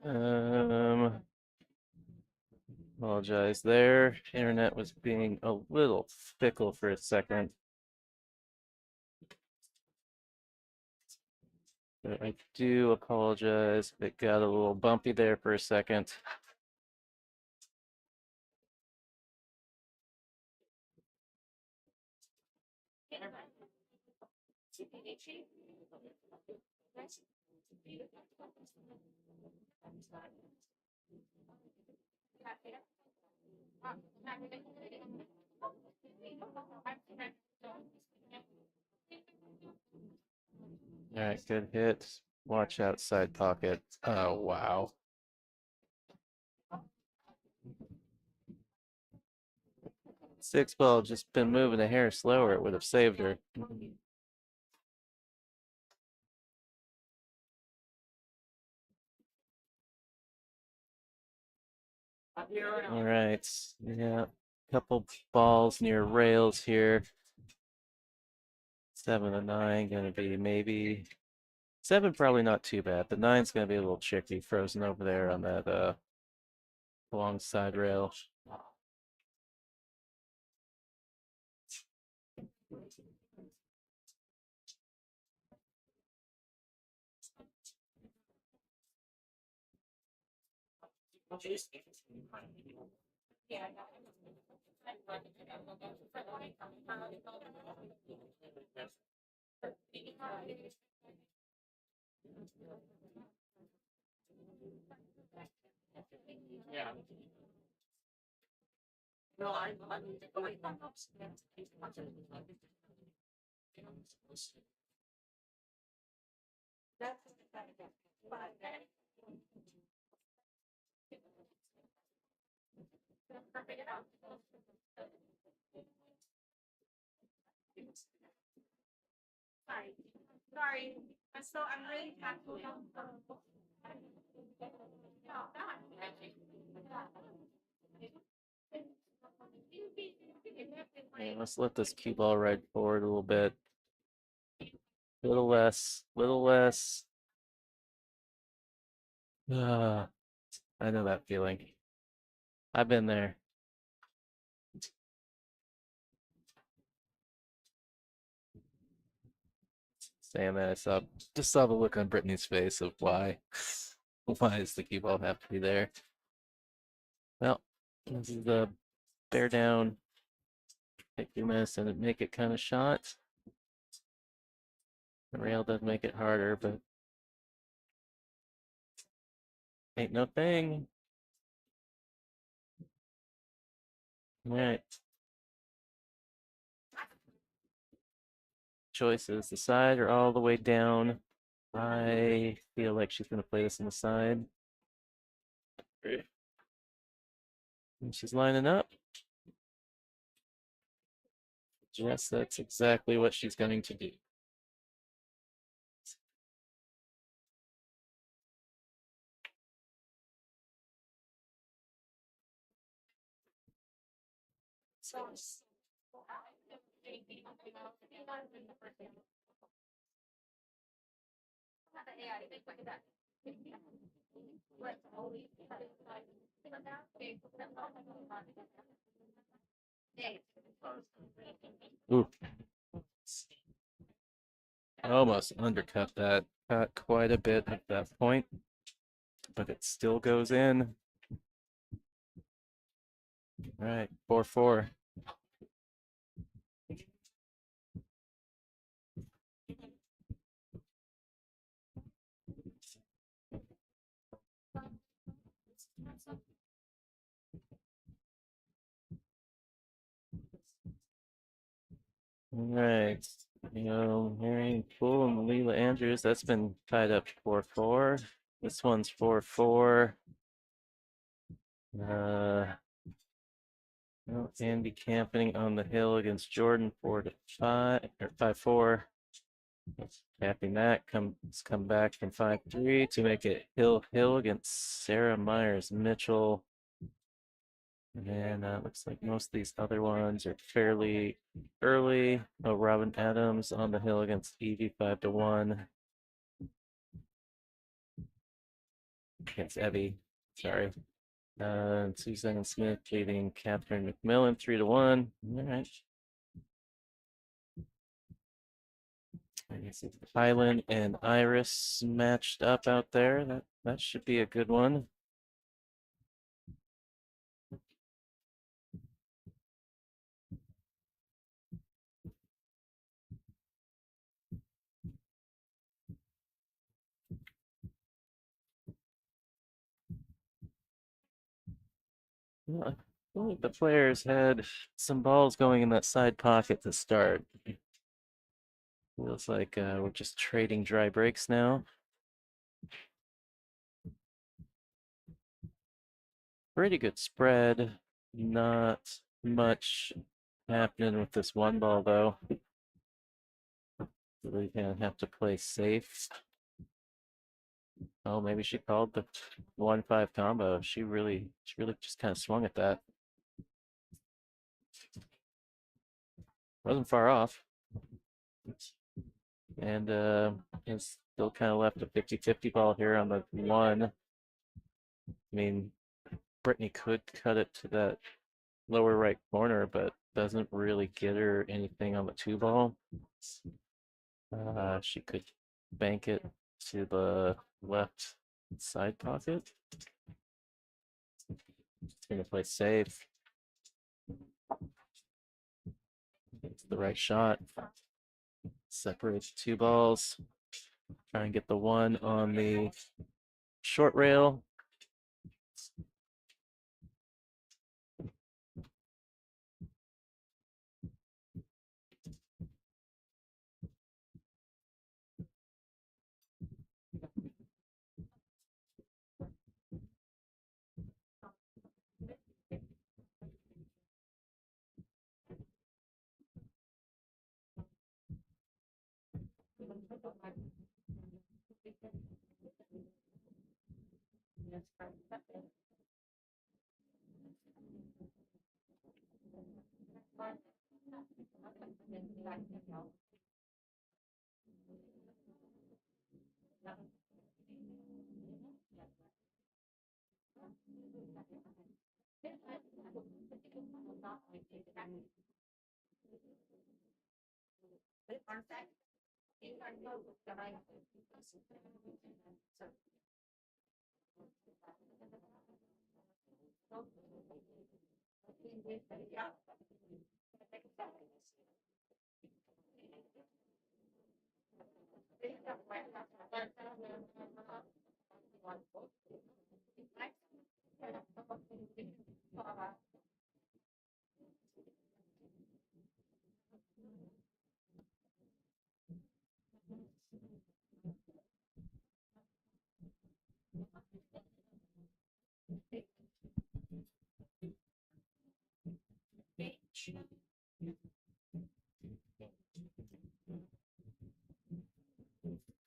Um, Apologize there. Internet was being a little fickle for a second. But I do apologize. It got a little bumpy there for a second. All right, good hit. Watch outside pocket. Oh, wow. Six ball just been moving a hair slower. It would have saved her. All right. Yeah. Couple balls near rails here. 7 and 9 gonna be maybe 7, probably not too bad. The 9's gonna be a little tricky, frozen over there on that long side rail. Sorry. So I'm really happy. Okay, let's let this cue ball ride forward a little bit. Little less, little less. I know that feeling. I've been there. Saying that, just saw the look on Brittany's face of why. Why does the cue ball have to be there? Well, this is the bear down, take your miss, and make it kind of shot. The rail does make it harder, but ain't no thing. All right. Choices, the side or all the way down. I feel like she's going to play this on the side. And she's lining up. Yes, that's exactly what she's going to do. Ooh, almost undercut that. Got quite a bit at that point, but it still goes in. All right, 4-4. All right, Marion Poole and Leela Andrews, that's been tied up 4-4. This one's 4-4. Andy camping on the hill against Jordan 4-5 or 5-4. Capping that come back from 5-3 to make it Hill against Sarah Myers Mitchell. And looks like most of these other ones are fairly early. Oh, Robin Adams on the hill against Evie 5-1. Against Evie, sorry. Suzanne Smith leading Catherine McMillan 3-1. All right. Highland and Iris matched up out there. That should be a good one. Well, I feel like the players had some balls going in that side pocket to start. Feels like we're just trading dry breaks now. Pretty good spread. Not much happening with this one ball though. Really gonna have to play safe. Oh, maybe she called the 1-5 combo. She really just kind of swung at that. Wasn't far off. And it's still kind of left a 50-50 ball here on the one. I mean, Brittany could cut it to that lower right corner, but doesn't really get her anything on the two ball. She could bank it to the left side pocket. Gonna play safe. It's the right shot. Separate two balls. Try and get the one on the short rail.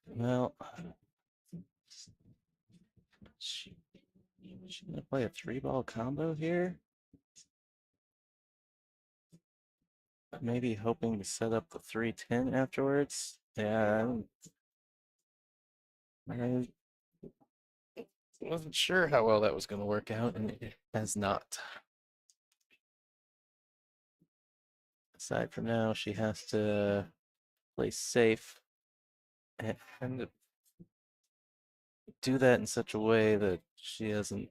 Well, she gonna play a 3-ball combo here? Maybe hoping to set up the 3-10 afterwards. Yeah, I wasn't sure how well that was going to work out, and it has not. Aside from now, she has to play safe and do that in such a way that she doesn't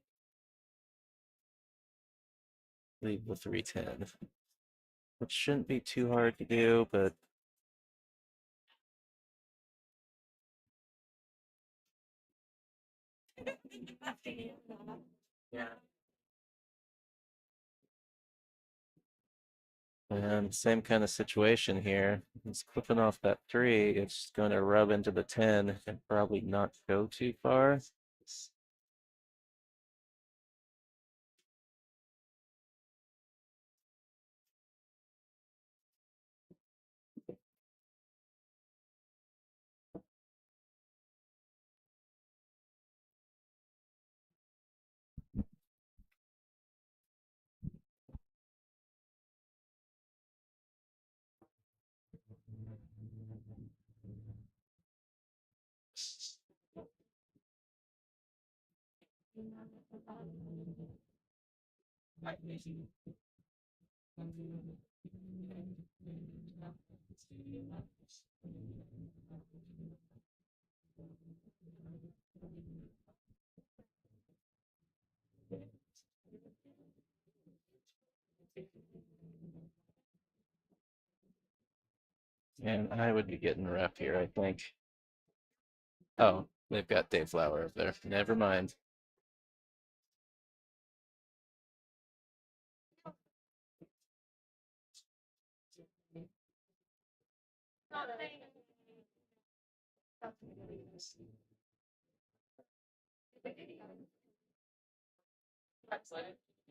leave the 3-10, which shouldn't be too hard to do, but yeah. And same kind of situation here. He's clipping off that 3. It's going to rub into the 10 and probably not go too far. And I would be getting ref here, I think. Oh, they've got Dave Flower up there. Never mind.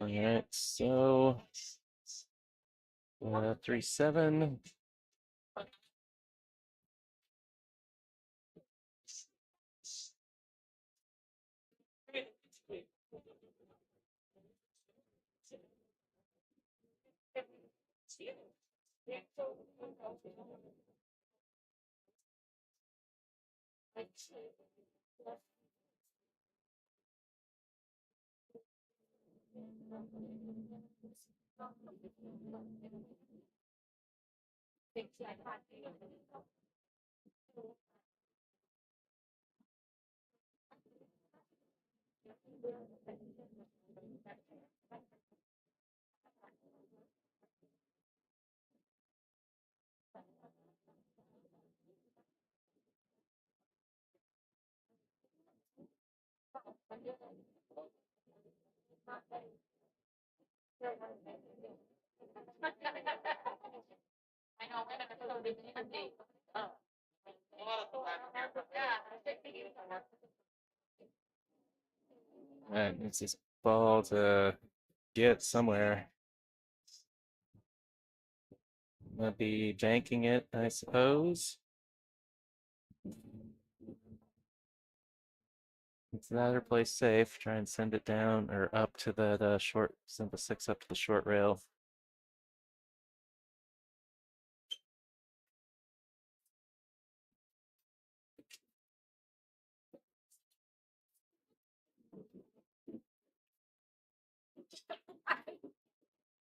All right, so 3-7. And it's this ball to get somewhere. I'll be banking it, I suppose. It's that or play safe. Try and send it down or up to that short, send the six up to the short rail.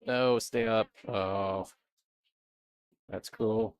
No, stay up. Oh, that's cool.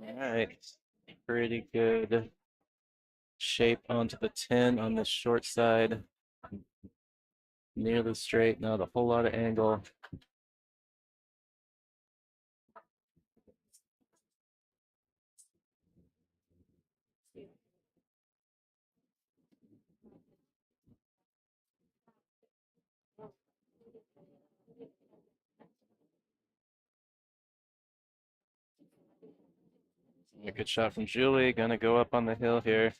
All right, pretty good shape onto the 10 on the short side. Nearly straight, not a whole lot of angle. A good shot from Juli. Gonna go up on the hill here.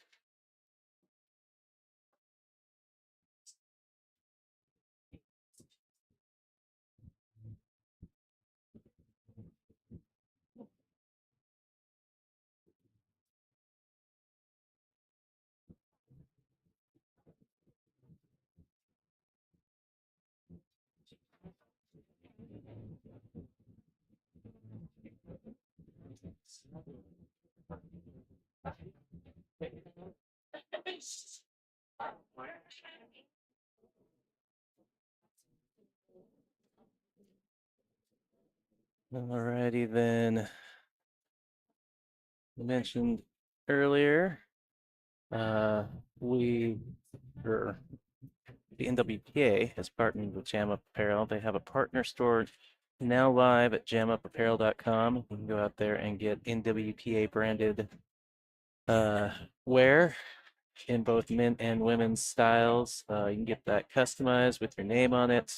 Alrighty then. I mentioned earlier, we or the NWPA has partnered with Jam Up Apparel. They have a partner store now live at jamupapparel.com. You can go out there and get NWPA branded wear in both men and women's styles. You can get that customized with your name on it.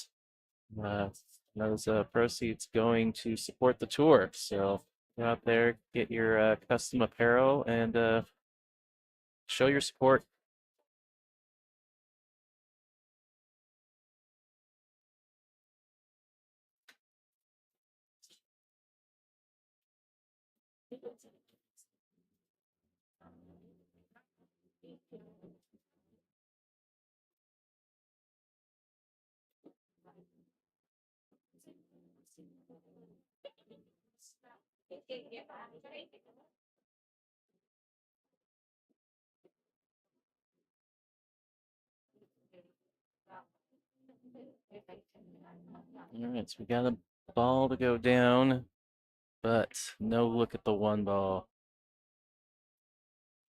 Uh, those proceeds going to support the tour. So go out there, get your custom apparel, and show your support. All right, so we got a ball to go down, but no look at the one ball.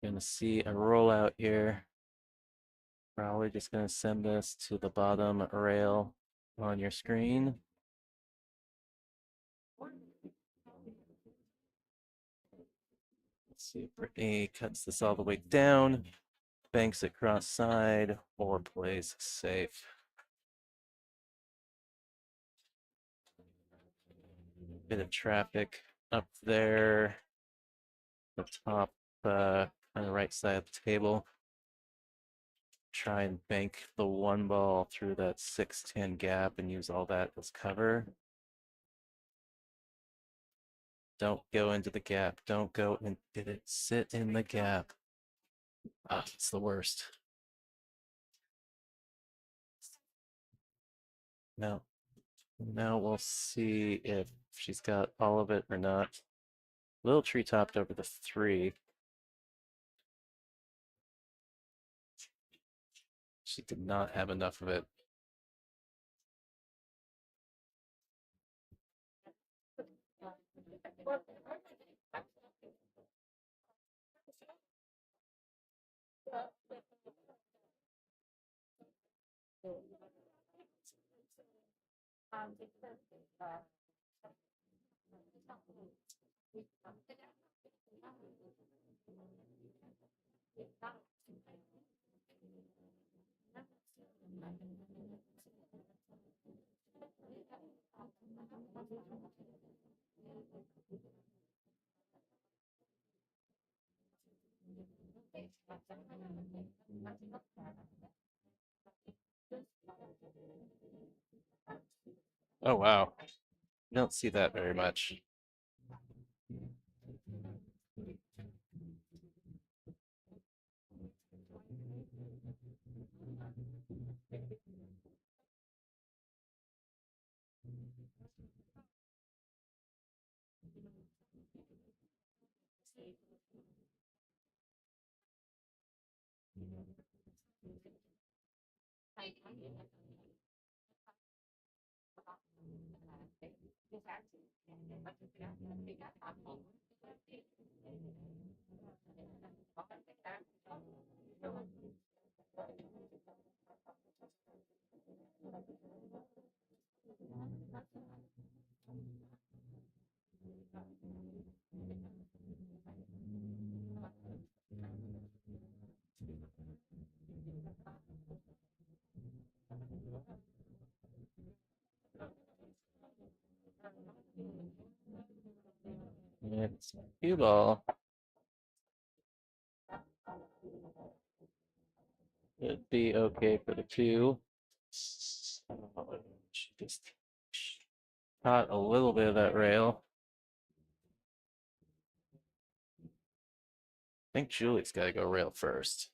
Gonna see a rollout here. Probably just gonna send this to the bottom rail on your screen. Let's see if Brittany cuts this all the way down, banks it cross side, or plays safe. Bit of traffic up there, the top kind of right side of the table. Try and bank the one ball through that 6-10 gap and use all that as cover. Don't go into the gap. Don't go and did it sit in the gap. Ah, it's the worst. No, Now we'll see if she's got all of it or not. Little tree topped over the 3. She did not have enough of it. Oh, wow. You don't see that very much. It's cue ball. It'd be okay for the 2. She just caught a little bit of that rail. I think Julie's got to go rail first.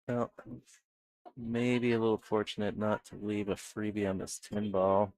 Well, maybe a little fortunate not to leave a freebie on this 10 ball.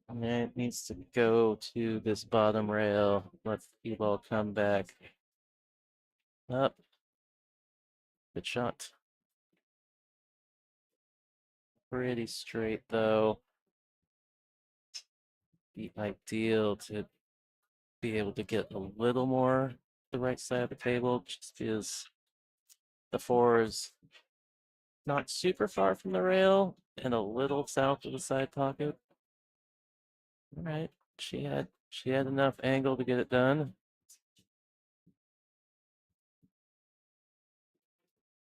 And it needs to go to this bottom rail. Let the cue ball come back up. Good shot. Pretty straight though. Be ideal to be able to get a little more the right side of the table, just because the 4 is not super far from the rail and a little south of the side pocket. All right, she had enough angle to get it done.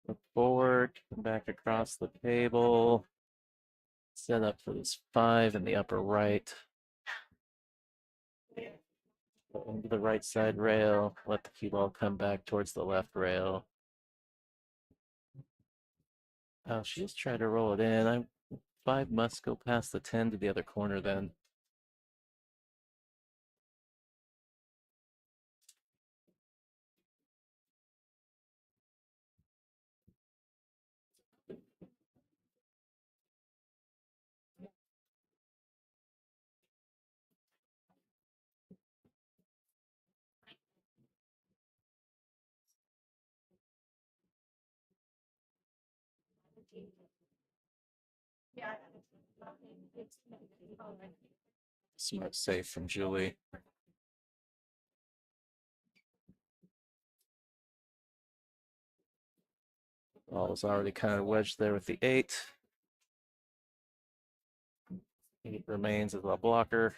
Look forward, come back across the table. Set up for this 5 in the upper right. Into the right side rail. Let the cue ball come back towards the left rail. Oh, she's trying to roll it in. 5 must go past the 10 to the other corner then. Smart save from Juli. Ball was already kind of wedged there with the 8. 8 remains as a blocker.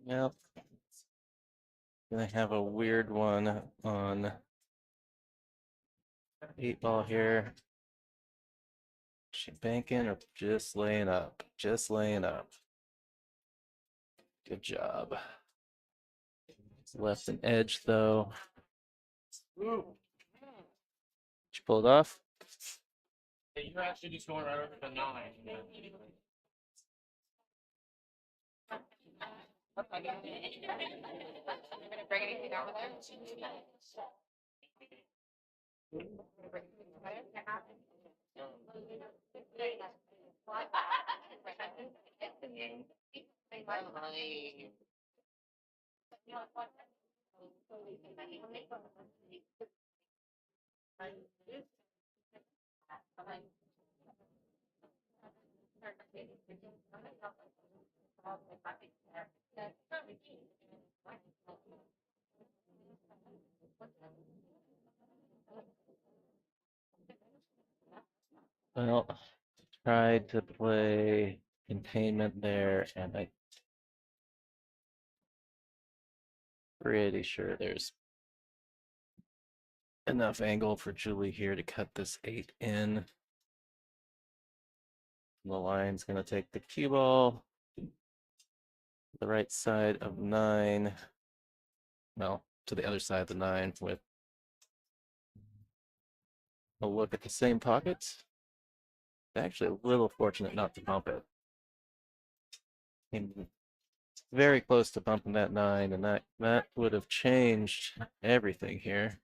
Well, gonna have a weird one on 8 ball here. She banking or just laying up? Just laying up. Good job. Left an edge though. She pulled off. You're actually just going right over the 9. Okay. You're gonna bring anything over there? Well, tried to play containment there, and I'm pretty sure there's enough angle for Juli here to cut this 8 in. The line's gonna take the cue ball, the right side of 9. Well, to the other side of the 9 with a look at the same pockets. Actually, a little fortunate not to bump it. Came very close to bumping that 9, and that would have changed everything here.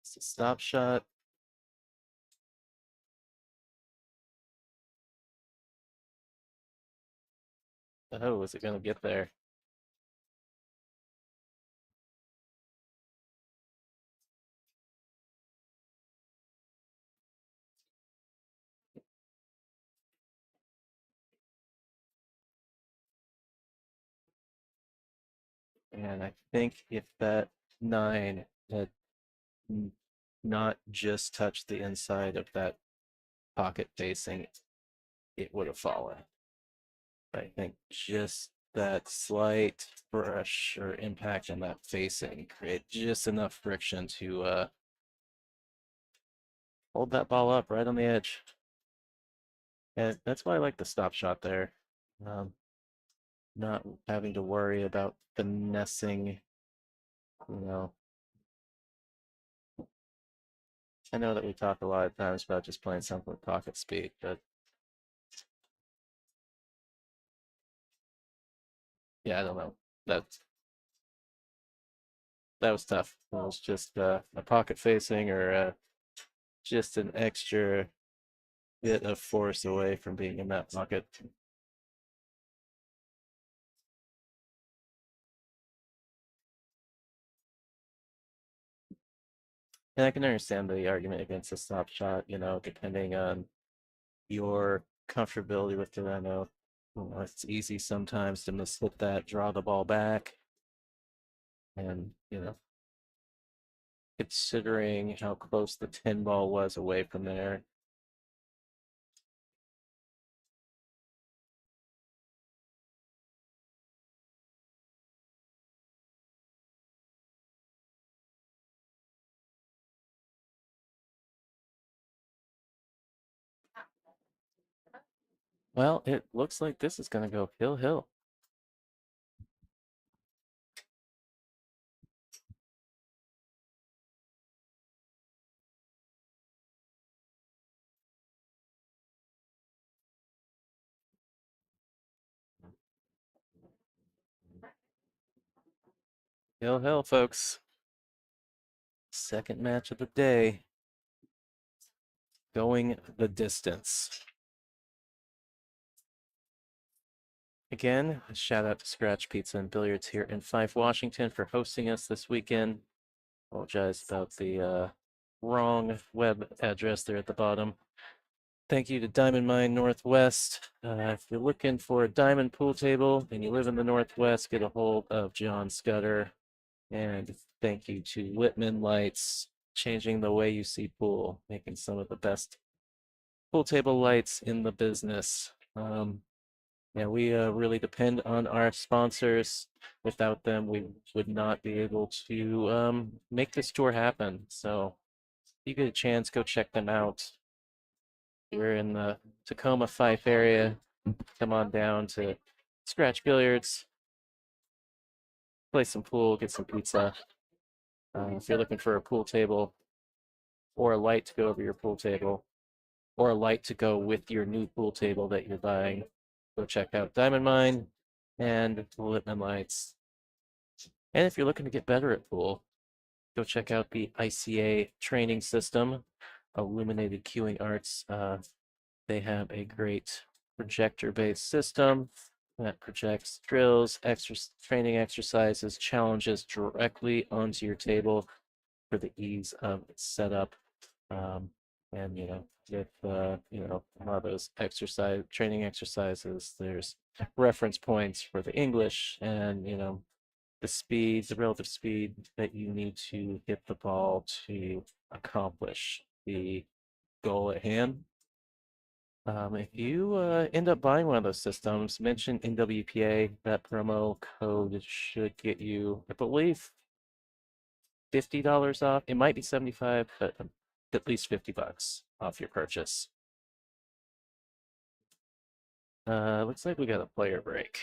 It's a stop shot. Oh, is it gonna get there? And I think if that 9 had not just touched the inside of that pocket facing, it would have fallen. I think just that slight brush or impact on that facing create just enough friction to hold that ball up right on the edge. And that's why I like the stop shot there. Not having to worry about finessing, you know. I know that we talk a lot of times about just playing something with pocket speed, but yeah, I don't know. That was tough. It was just a pocket facing or just an extra bit of force away from being in that pocket. And I can understand the argument against a stop shot, depending on your comfortability with it. I know, it's easy sometimes to miss-hit that, draw the ball back. And, considering how close the 10 ball was away from there, Well, it looks like this is going to go hill hill. Hill hill, folks. Second match of the day. Going the distance. Again, a shout out to Scratch Pizza and Billiards here in Fife, Washington for hosting us this weekend. Apologize about the wrong web address there at the bottom. Thank you to Diamond Mine Northwest. If you're looking for a diamond pool table and you live in the Northwest, get a hold of John Scudder. And thank you to Whitman Lights, changing the way you see pool, making some of the best pool table lights in the business. Yeah, we really depend on our sponsors. Without them, we would not be able to make this tour happen. So if you get a chance, go check them out. We're in the Tacoma Fife area. Come on down to Scratch Billiards, play some pool, get some pizza. If you're looking for a pool table or a light to go over your pool table, or a light to go with your new pool table that you're buying, go check out Diamond Mine and Whitman Lights. And if you're looking to get better at pool, go check out the ICA training system, Illuminated Cueing Arts. They have a great projector-based system that projects drills, training exercises, challenges directly onto your table for the ease of setup. Um, and with a lot of those training exercises, there's reference points for the English and the relative speed that you need to hit the ball to accomplish the goal at hand. If you end up buying one of those systems, mention NWPA. That promo code should get you, I believe, $50 off. It might be 75, but at least $50 off your purchase. Looks like we got a player break.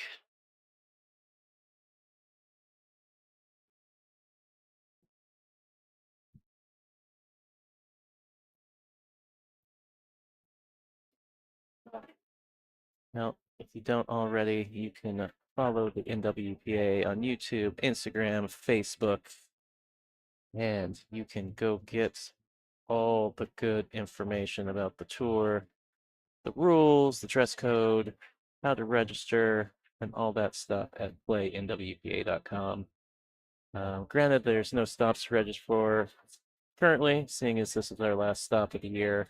Now, if you don't already, you can follow the NWPA on YouTube, Instagram, Facebook, and you can go get all the good information about the tour, the rules, the dress code, how to register, and all that stuff at playnwpa.com. Granted, there's no stops to register for currently, seeing as this is our last stop of the year.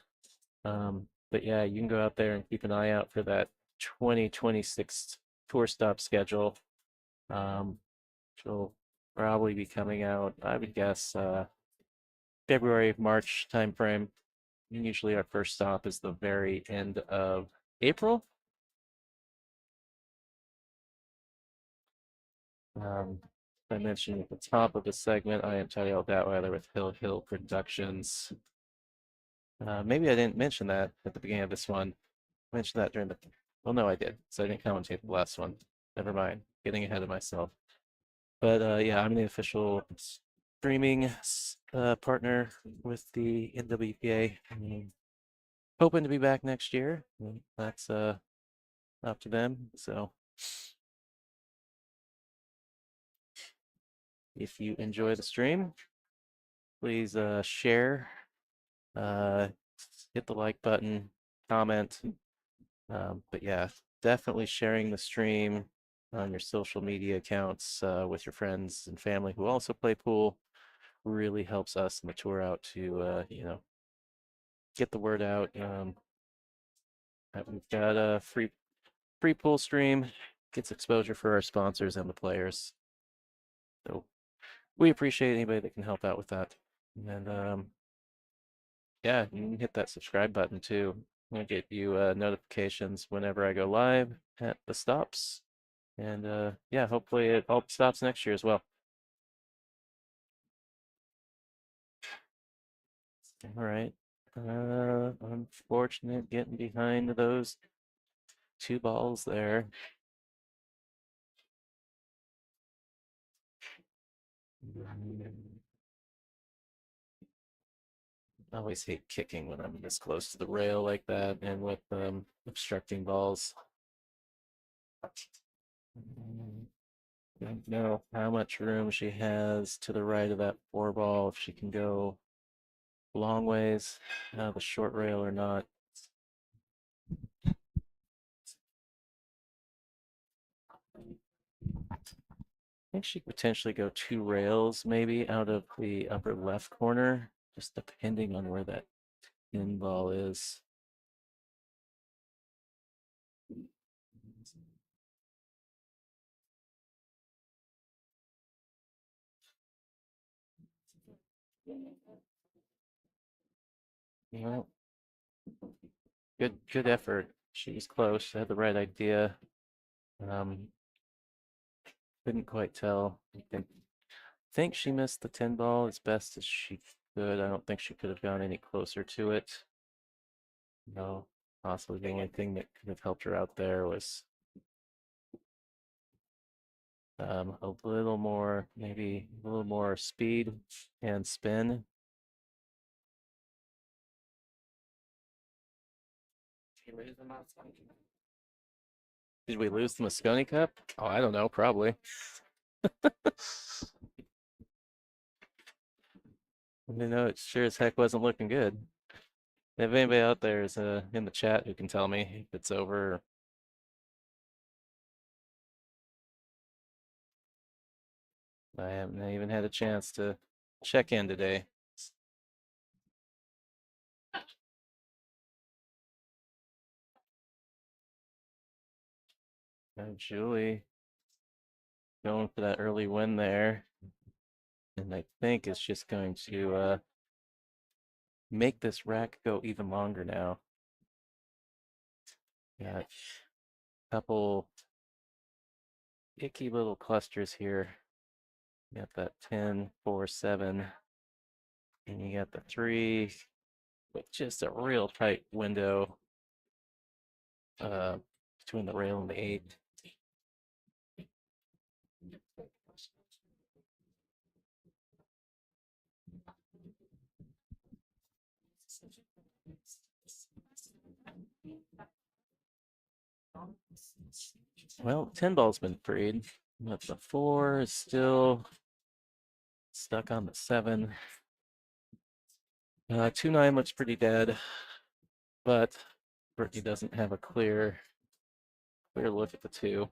But yeah, you can go out there and keep an eye out for that 2026 tour stop schedule, which will probably be coming out, I would guess, February, March timeframe. Usually our first stop is the very end of April. I mentioned at the top of the segment, I am Tyrell Datweiler with Hill Hill Productions. Maybe I didn't mention that at the beginning of this one. I mentioned that during the, well, no, I did. So I didn't commentate the last one. Never mind, getting ahead of myself. But yeah, I'm the official streaming partner with the NWPA. Hoping to be back next year. That's up to them. So if you enjoy the stream, please share, uh, hit the like button, comment. But yeah, definitely sharing the stream on your social media accounts with your friends and family who also play pool really helps us in the tour out to get the word out. We've got a free pool stream, gets exposure for our sponsors and the players. So we appreciate anybody that can help out with that. And yeah, you can hit that subscribe button too. I'll get you notifications whenever I go live at the stops. And yeah, hopefully it all stops next year as well. All right. Unfortunate getting behind those 2 balls there. I always hate kicking when I'm this close to the rail like that and with obstructing balls. Don't know how much room she has to the right of that 4 ball, if she can go long ways out of the short rail or not. I think she could potentially go 2 rails maybe out of the upper left corner, just depending on where that in ball is. Well, good effort. She was close, had the right idea. Um, couldn't quite tell. I think she missed the 10 ball as best as she could. I don't think she could have gone any closer to it. No, possibly the only thing that could have helped her out there was a little more, maybe a little more speed and spin. Did we lose the Moscone Cup? Oh, I don't know, probably. You know, it sure as heck wasn't looking good. If anybody out there is in the chat who can tell me if it's over. I haven't even had a chance to check in today. Juli going for that early win there. And I think it's just going to make this rack go even longer now. Got a couple icky little clusters here. You got that 10, 4, 7. And you got the 3 with just a real tight window between the rail and the 8. Well, 10 ball's been freed, but the 4 is still stuck on the 7. 2-9 looks pretty dead, but Brittany doesn't have a clear look at the 2.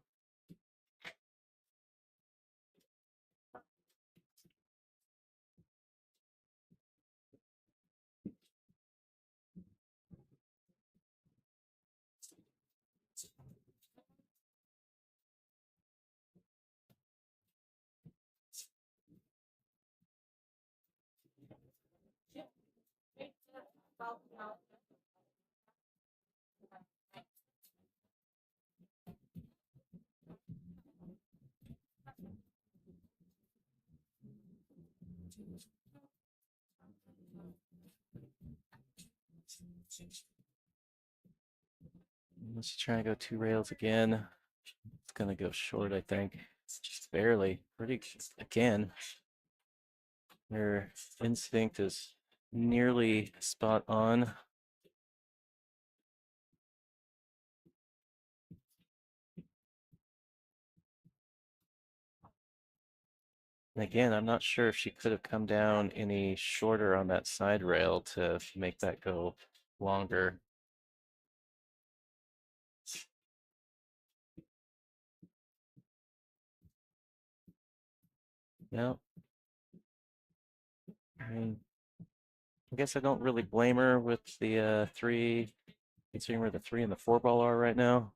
Let's try to go 2 rails again. It's gonna go short, I think. Just barely. Pretty again. Her instinct is nearly spot on. And again, I'm not sure if she could have come down any shorter on that side rail to make that go longer. No. I mean, I guess I don't really blame her with the 3, considering where the 3 and the 4 ball are right now.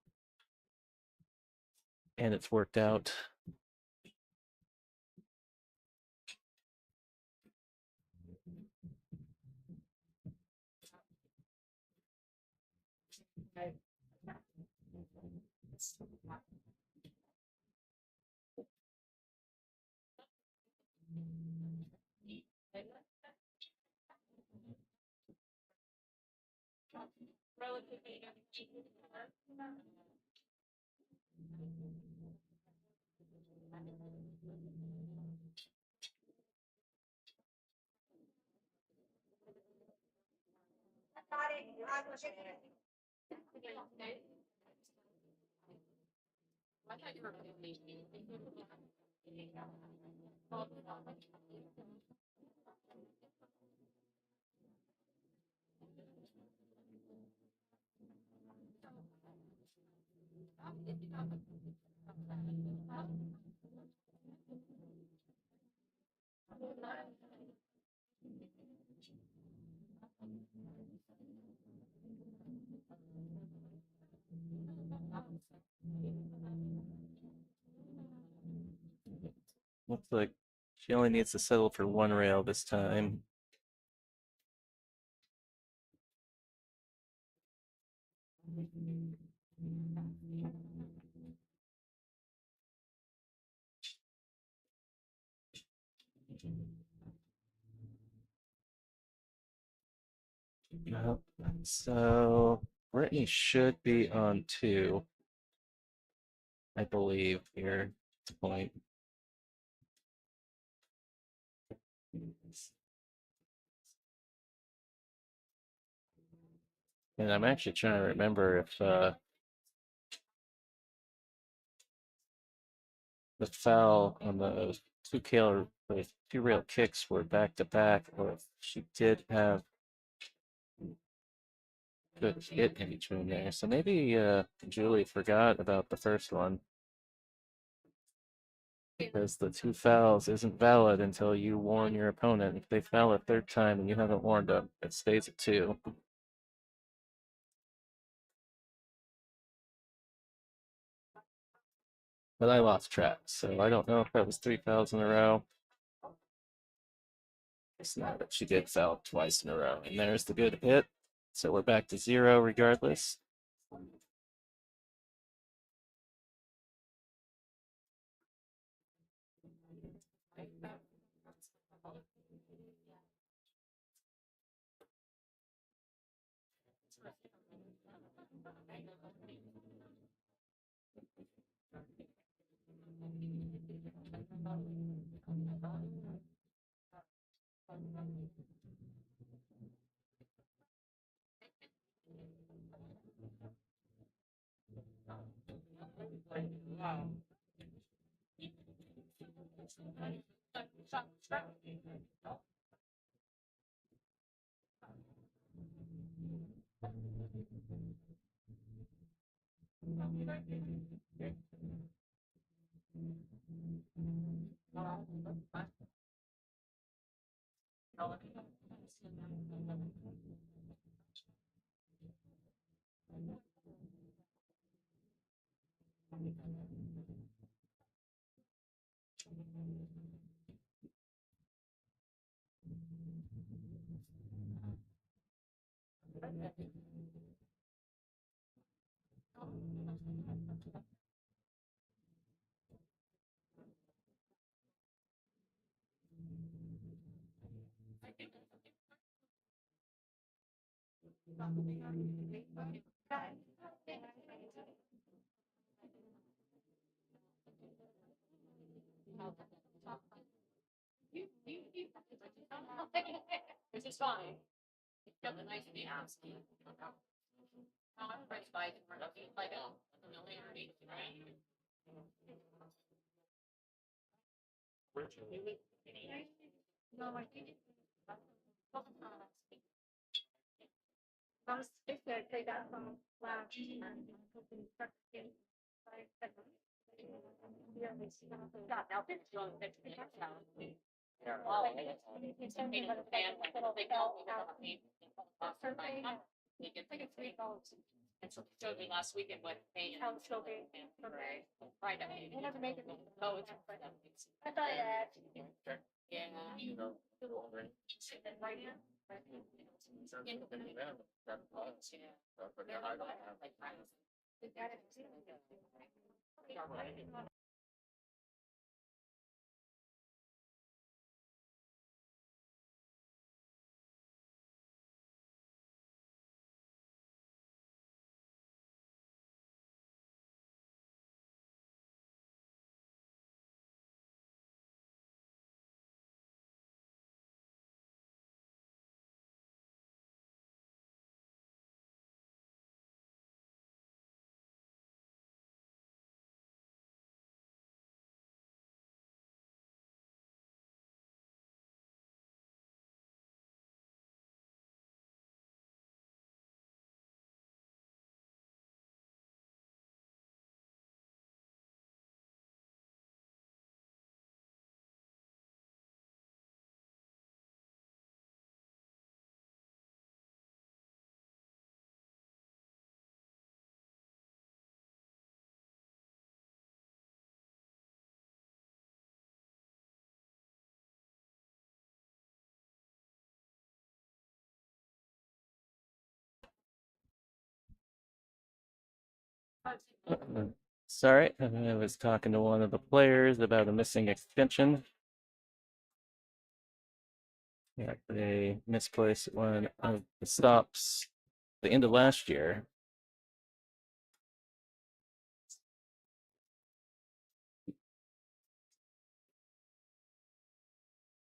And it's worked out. I thought you were Looks like she only needs to settle for one rail this time. Yep. So Brittany should be on 2, I believe, here at this point. And I'm actually trying to remember if the foul on the the 2 rail kicks were back to back, or if she did have good hit in between there. So maybe Juli forgot about the first one. Because the 2 fouls isn't valid until you warn your opponent. If they foul a third time and you haven't warned them, it stays at 2. But I lost track, so I don't know if that was 3 fouls in a row. It's not, but she did foul twice in a row. And there's the good hit. So we're back to 0 regardless. Which is fine. Got the nice be asking. I'm right by the like no, I think I was just gonna take that from last year and hoping to get yeah, now it's going to be well, it's gonna be a fan, like, they call me out. It's like a $3. And so they showed me last weekend what they. How it's still being. Right. Right. They never make it. Oh, it's. I thought that. Yeah. You know. Right here. Yeah. Sorry, I was talking to one of the players about a missing extension. Yeah, they misplaced one of the stops the end of last year.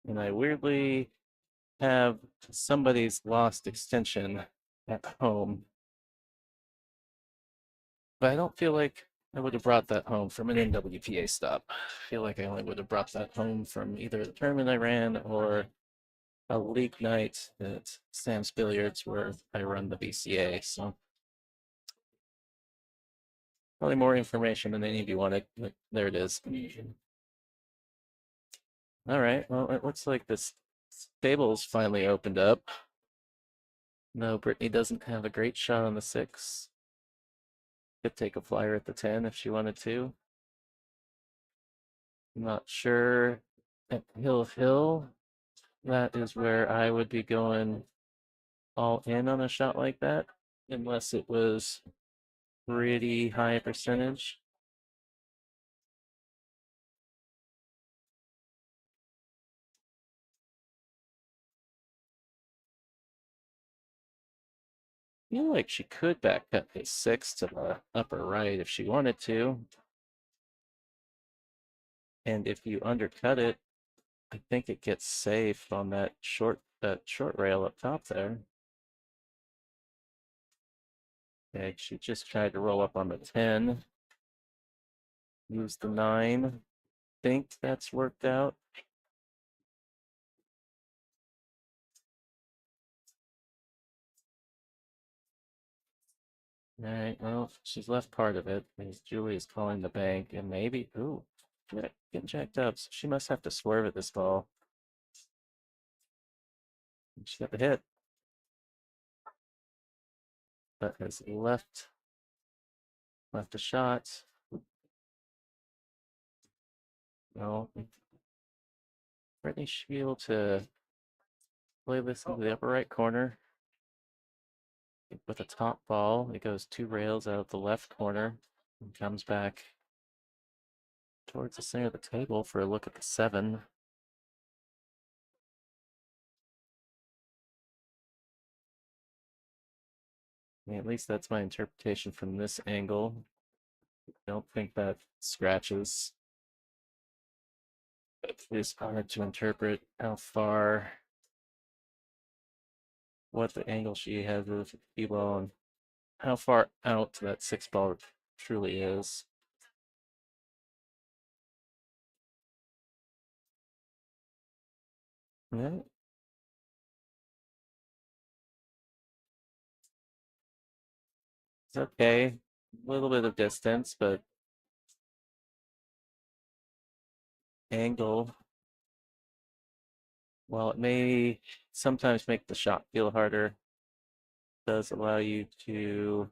And I weirdly have somebody's lost extension at home. But I don't feel like I would have brought that home from an NWPA stop. I feel like I only would have brought that home from either the tournament I ran or a league night at Sam's Billiards where I run the BCA. So probably more information than any of you wanted. But there it is. All right. Well, it looks like this stable's finally opened up. No, Brittany doesn't have a great shot on the 6. Could take a flyer at the 10 if she wanted to. I'm not sure. At Hill, that is where I would be going all in on a shot like that, unless it was pretty high percentage. I feel like she could back cut the 6 to the upper right if she wanted to. And if you undercut it, I think it gets safe on that short rail up top there. Okay, she just tried to roll up on the 10. Use the 9. Think that's worked out. All right, well, she's left part of it because Juli is calling the bank and maybe, ooh, getting jacked up. So she must have to swerve at this ball. She got the hit, but has left a shot. No, Brittany should be able to play this into the upper right corner with a top ball. It goes 2 rails out of the left corner and comes back towards the center of the table for a look at the 7. I mean, at least that's my interpretation from this angle. I don't think that scratches. It is hard to interpret how far, what the angle she has of the cue ball and how far out that 6 ball truly is. Yeah. It's okay. A little bit of distance, but angle, while it may sometimes make the shot feel harder, does allow you to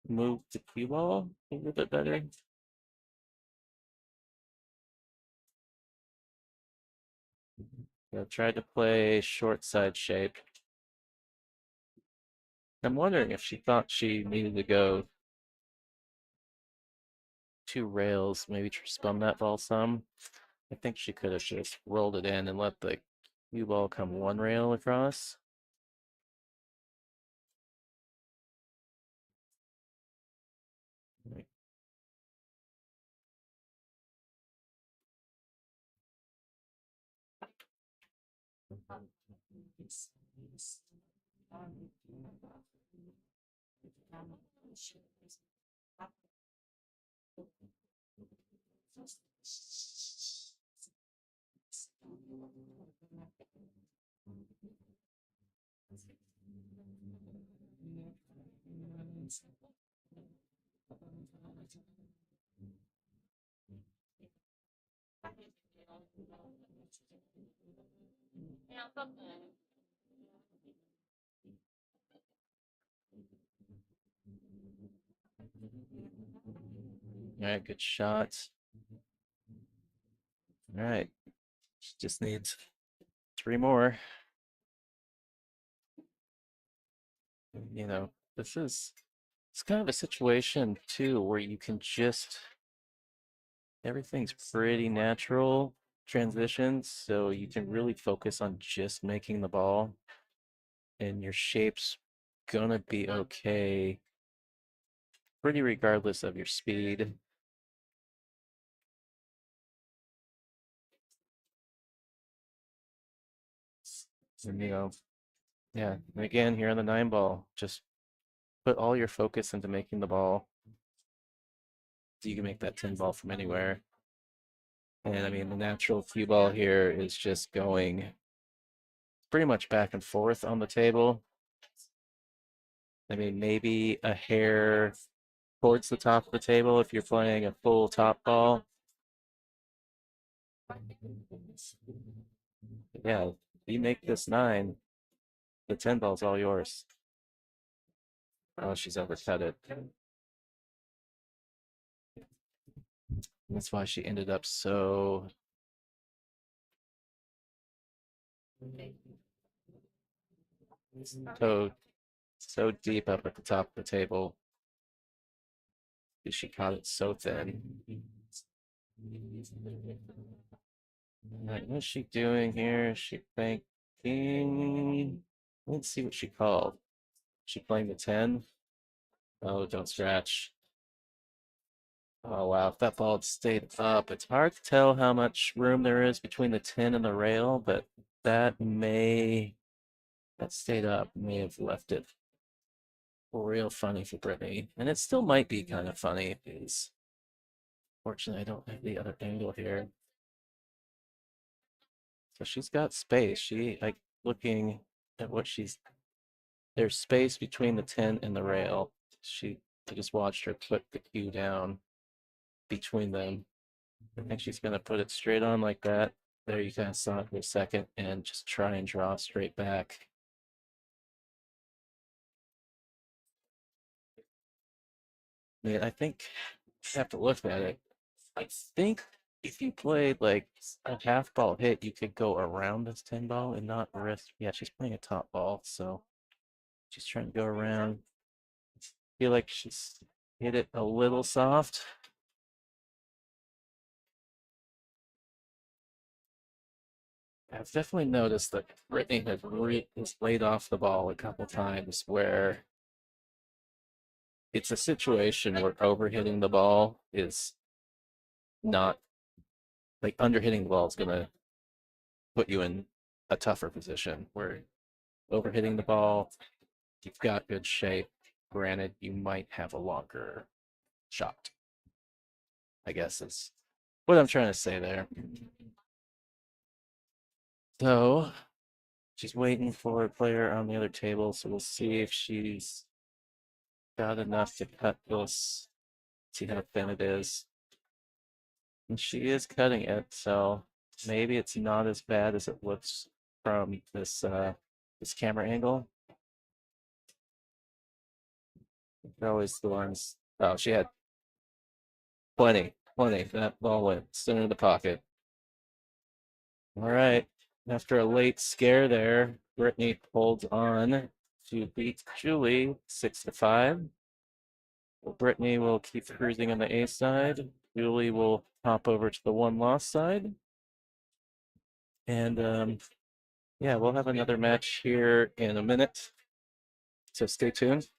move the cue ball a little bit better. I tried to play short side shape. I'm wondering if she thought she needed to go 2 rails, maybe spun that ball some. I think she could have just rolled it in and let the cue ball come 1 rail across. All right, good shot. All right, she just needs 3 more. You know, this is It's kind of a situation too where you can just everything's pretty natural transitions, so you can really focus on just making the ball, and your shape's gonna be okay, pretty regardless of your speed. And yeah, and again here on the 9 ball, just put all your focus into making the ball. So you can make that 10 ball from anywhere. And I mean, the natural cue ball here is just going pretty much back and forth on the table. I mean, maybe a hair towards the top of the table if you're playing a full top ball. Yeah, you make this 9, the 10 ball's all yours. Oh, she's overcut it. That's why she ended up so so deep up at the top of the table. She caught it so thin. Right, what's she doing here? Is she thinking? Let's see what she called. She playing the 10? Oh, don't scratch. Oh wow, if that ball had stayed up, it's hard to tell how much room there is between the 10 and the rail, but that stayed up, may have left it real funny for Brittany. And it still might be kind of funny because fortunately I don't have the other angle here. So she's got space. She like looking at what there's space between the 10 and the rail. I just watched her put the cue down between them. I think she's gonna put it straight on like that. There you kind of saw it for a second and just try and draw straight back. I mean, I think you have to look at it. I think if you played like a half ball hit, you could go around this 10 ball and not risk. Yeah, she's playing a top ball, so she's trying to go around. Feel like she's hit it a little soft. I've definitely noticed that Brittany has laid off the ball a couple times where it's a situation where overhitting the ball is not like underhitting the ball is gonna put you in a tougher position where overhitting the ball, you've got good shape. Granted, you might have a longer shot, I guess is what I'm trying to say there. So she's waiting for a player on the other table, so we'll see if she's got enough to cut this. See how thin it is. And she is cutting it, so maybe it's not as bad as it looks from this camera angle. They're always the ones. Oh, she had plenty. That ball went center of the pocket. All right. After a late scare there, Brittany holds on to beat Juli 6-5. Brittany will keep cruising on the A side. Juli will hop over to the 1-loss side. And yeah, we'll have another match here in a minute. So stay tuned.